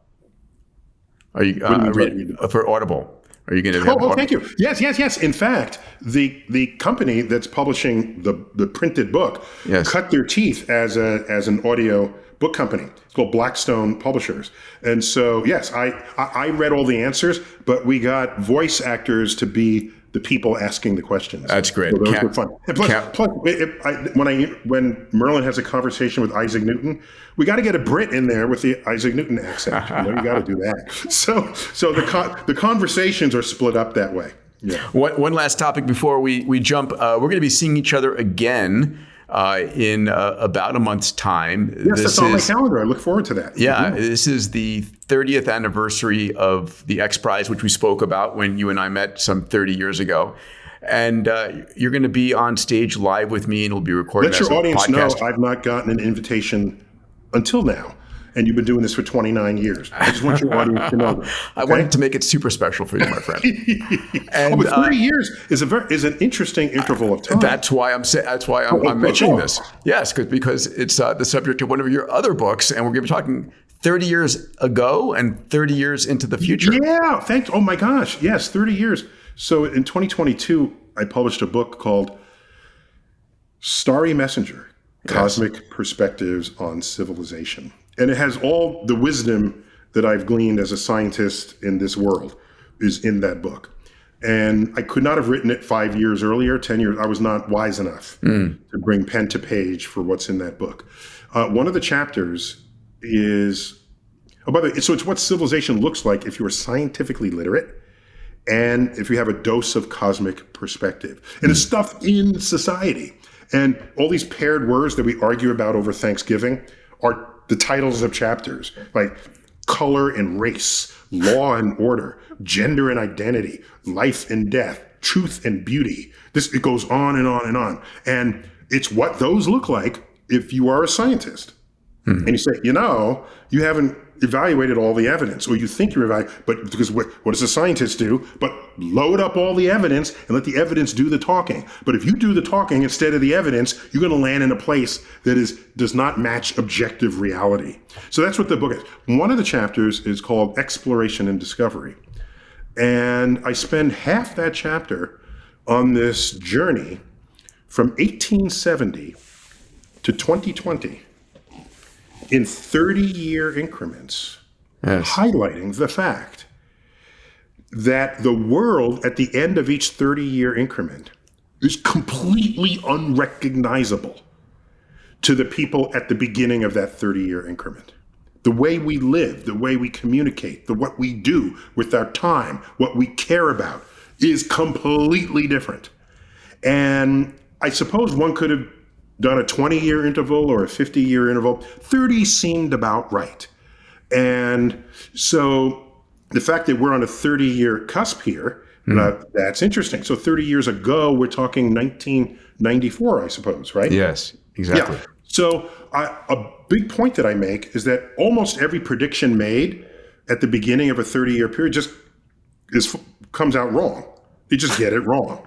Are you read for Audible? Are you going to? Oh, thank you. Yes. In fact, the company that's publishing the printed book cut their teeth as an audio book company. It's called Blackstone Publishers. And so, yes, I read all the answers, but we got voice actors to be the people asking the questions. That's great. So those were fun. And plus when Merlin has a conversation with Isaac Newton, we got to get a Brit in there with the Isaac Newton accent. You got to do that. So the conversations are split up that way. Yeah. One last topic before we jump. We're going to be seeing each other again in about a month's time. Yes, that's on my calendar. I look forward to that. Yeah, this is the 30th anniversary of the X Prize, which we spoke about when you and I met some 30 years ago. And you're going to be on stage live with me, and it'll be recorded as a podcast. Let your audience know I've not gotten an invitation until now. And you've been doing this for 29 years. I just want your audience to know that. Okay? I wanted to make it super special for you, my friend. And, but 30 years is an interesting interval of time. That's why I'm mentioning this. Yes, because it's the subject of one of your other books, and we're going to be talking 30 years ago and 30 years into the future. Yeah, thanks. Oh my gosh, yes, 30 years. So in 2022, I published a book called Starry Messenger: Cosmic Perspectives on Civilization. And it has all the wisdom that I've gleaned as a scientist in this world is in that book. And I could not have written it 5 years earlier, 10 years. I was not wise enough to bring pen to page for what's in that book. One of the chapters is, by the way, so it's what civilization looks like if you are scientifically literate and if you have a dose of cosmic perspective. And it's stuff in society. And all these paired words that we argue about over Thanksgiving are the titles of chapters, like color and race, law and order, gender and identity, life and death, truth and beauty. It goes on and on and on. And it's what those look like if you are a scientist. And you say, you haven't evaluated all the evidence, or you think you're evaluating, but because what does a scientist do? But load up all the evidence and let the evidence do the talking. But if you do the talking instead of the evidence, you're going to land in a place that does not match objective reality. So that's what the book is. One of the chapters is called Exploration and Discovery. And I spend half that chapter on this journey from 1870 to 2020. In 30-year increments, highlighting the fact that the world at the end of each 30-year increment is completely unrecognizable to the people at the beginning of that 30-year increment. The way we live, the way we communicate, what we do with our time, what we care about is completely different. And I suppose one could have done a 20-year interval or a 50-year interval. 30 seemed about right. And so the fact that we're on a 30-year cusp here, that's interesting. So 30 years ago, we're talking 1994, I suppose, right? Yes, exactly. Yeah. So a big point that I make is that almost every prediction made at the beginning of a 30-year period just comes out wrong. You just get it wrong.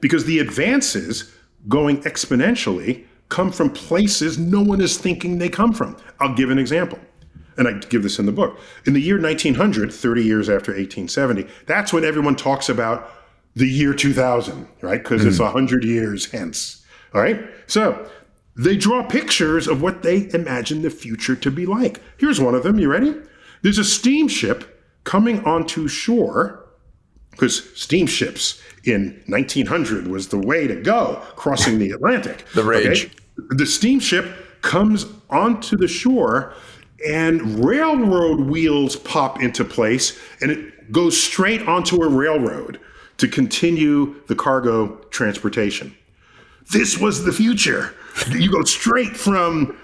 Because the advances going exponentially come from places no one is thinking they come from. I'll give an example. And I give this in the book. In the year 1900, 30 years after 1870, that's when everyone talks about the year 2000, right? Because it's 100 years hence, all right? So they draw pictures of what they imagine the future to be like. Here's one of them. You ready? There's a steamship coming onto shore, because steamships in 1900 was the way to go, crossing the Atlantic. The rage. Okay? The steamship comes onto the shore and railroad wheels pop into place and it goes straight onto a railroad to continue the cargo transportation. This was the future. You go straight from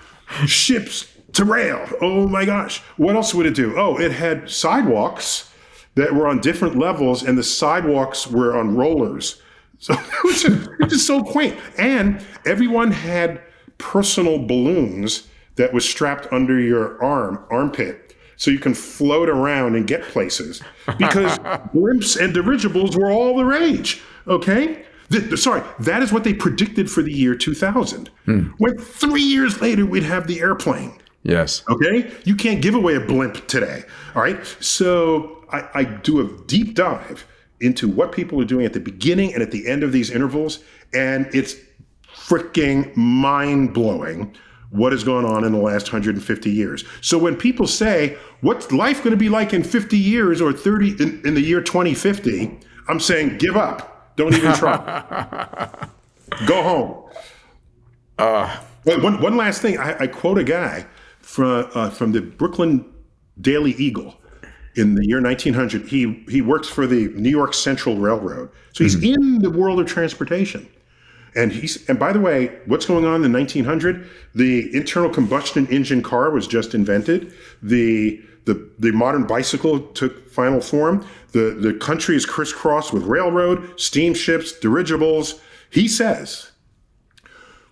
ships to rail. Oh my gosh. What else would it do? Oh, it had sidewalks that were on different levels, and the sidewalks were on rollers. So it was so quaint. And everyone had personal balloons that was strapped under your armpit, so you can float around and get places, because blimps and dirigibles were all the rage. Okay? That is what they predicted for the year 2000. When 3 years later, we'd have the airplane. Yes. Okay? You can't give away a blimp today. All right? So I do a deep dive into what people are doing at the beginning and at the end of these intervals, and it's freaking mind-blowing what is going on in the last 150 years. So when people say, what's life going to be like in 50 years or 30 in the year 2050, I'm saying, give up. Don't even try. Go home. One last thing. I quote a guy from the Brooklyn Daily Eagle in the year 1900. He works for the New York Central Railroad. So he's in the world of transportation. And by the way, what's going on in 1900? The internal combustion engine car was just invented. The modern bicycle took final form. The country is crisscrossed with railroad, steamships, dirigibles. He says,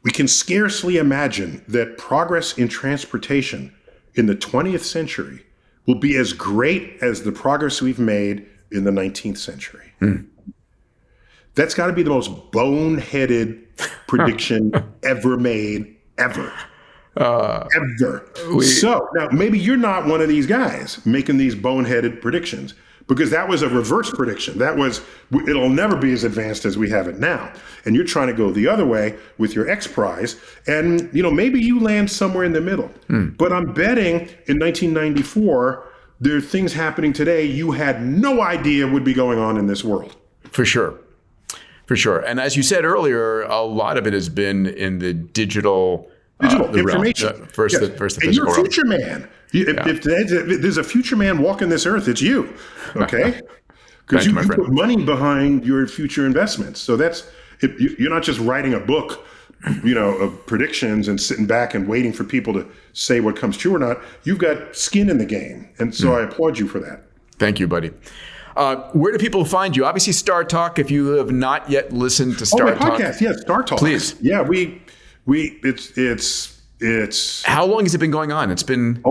we can scarcely imagine that progress in transportation in the 20th century will be as great as the progress we've made in the 19th century. That's got to be the most boneheaded prediction ever made, ever. So now maybe you're not one of these guys making these boneheaded predictions, because that was a reverse prediction. That was, it'll never be as advanced as we have it now. And you're trying to go the other way with your X Prize. And, maybe you land somewhere in the middle. But I'm betting in 1994, there are things happening today you had no idea would be going on in this world. For sure. And as you said earlier, a lot of it has been in the digital information. First the physical and you're a realm. future man. If there's a future man walking this earth, it's you. Okay? Because you put money behind your future investments. So you're not just writing a book, of predictions and sitting back and waiting for people to say what comes true or not. You've got skin in the game. And so I applaud you for that. Thank you, buddy. Where do people find you? Obviously, StarTalk. If you have not yet listened to StarTalk, my podcast, StarTalk. Please. Yeah, it's. How long has it been going on? It's been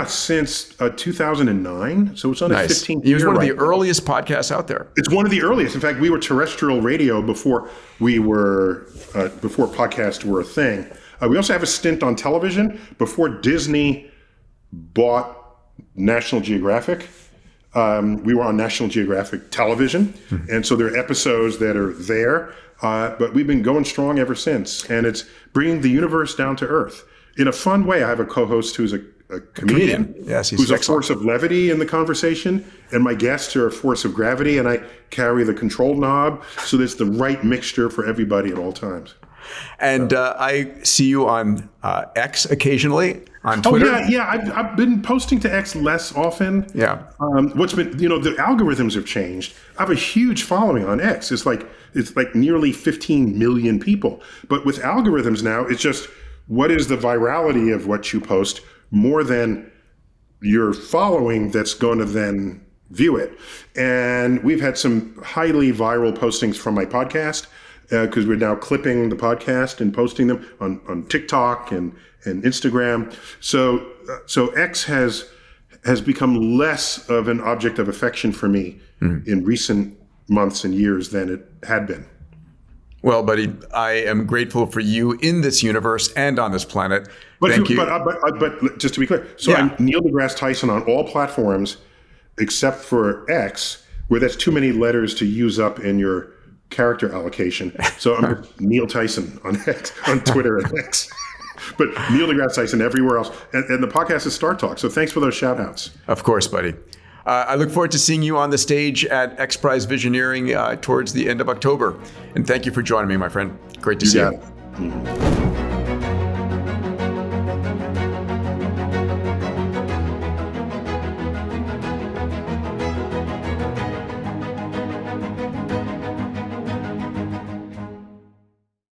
since 2009. So it's on its 15th year. It was one of the earliest podcasts out there. It's one of the earliest. In fact, we were terrestrial radio before podcasts were a thing. We also have a stint on television before Disney bought National Geographic. We were on National Geographic television, and so there are episodes that are there, but we've been going strong ever since, and it's bringing the universe down to Earth in a fun way. I have a co-host who's a comedian. Yes, who's excellent. A force of levity in the conversation, and my guests are a force of gravity, and I carry the control knob, so there's the right mixture for everybody at all times. And I see you on X occasionally, on Twitter. I've been posting to X less often. Yeah. What's been, the algorithms have changed. I have a huge following on X. It's like nearly 15 million people. But with algorithms now, it's just, what is the virality of what you post more than your following that's going to then view it. And we've had some highly viral postings from my podcast, because we're now clipping the podcast and posting them on TikTok and Instagram. So X has become less of an object of affection for me in recent months and years than it had been. Well, buddy, I am grateful for you in this universe and on this planet. Thank you. But just to be clear, I'm Neil deGrasse Tyson on all platforms except for X, where that's too many letters to use up in your character allocation. So I'm Neil Tyson on X, on Twitter and X. But Neil deGrasse Tyson everywhere else. And the podcast is StarTalk. So thanks for those shout outs. Of course, buddy. I look forward to seeing you on the stage at X Prize Visioneering towards the end of October. And thank you for joining me, my friend. Great to see you.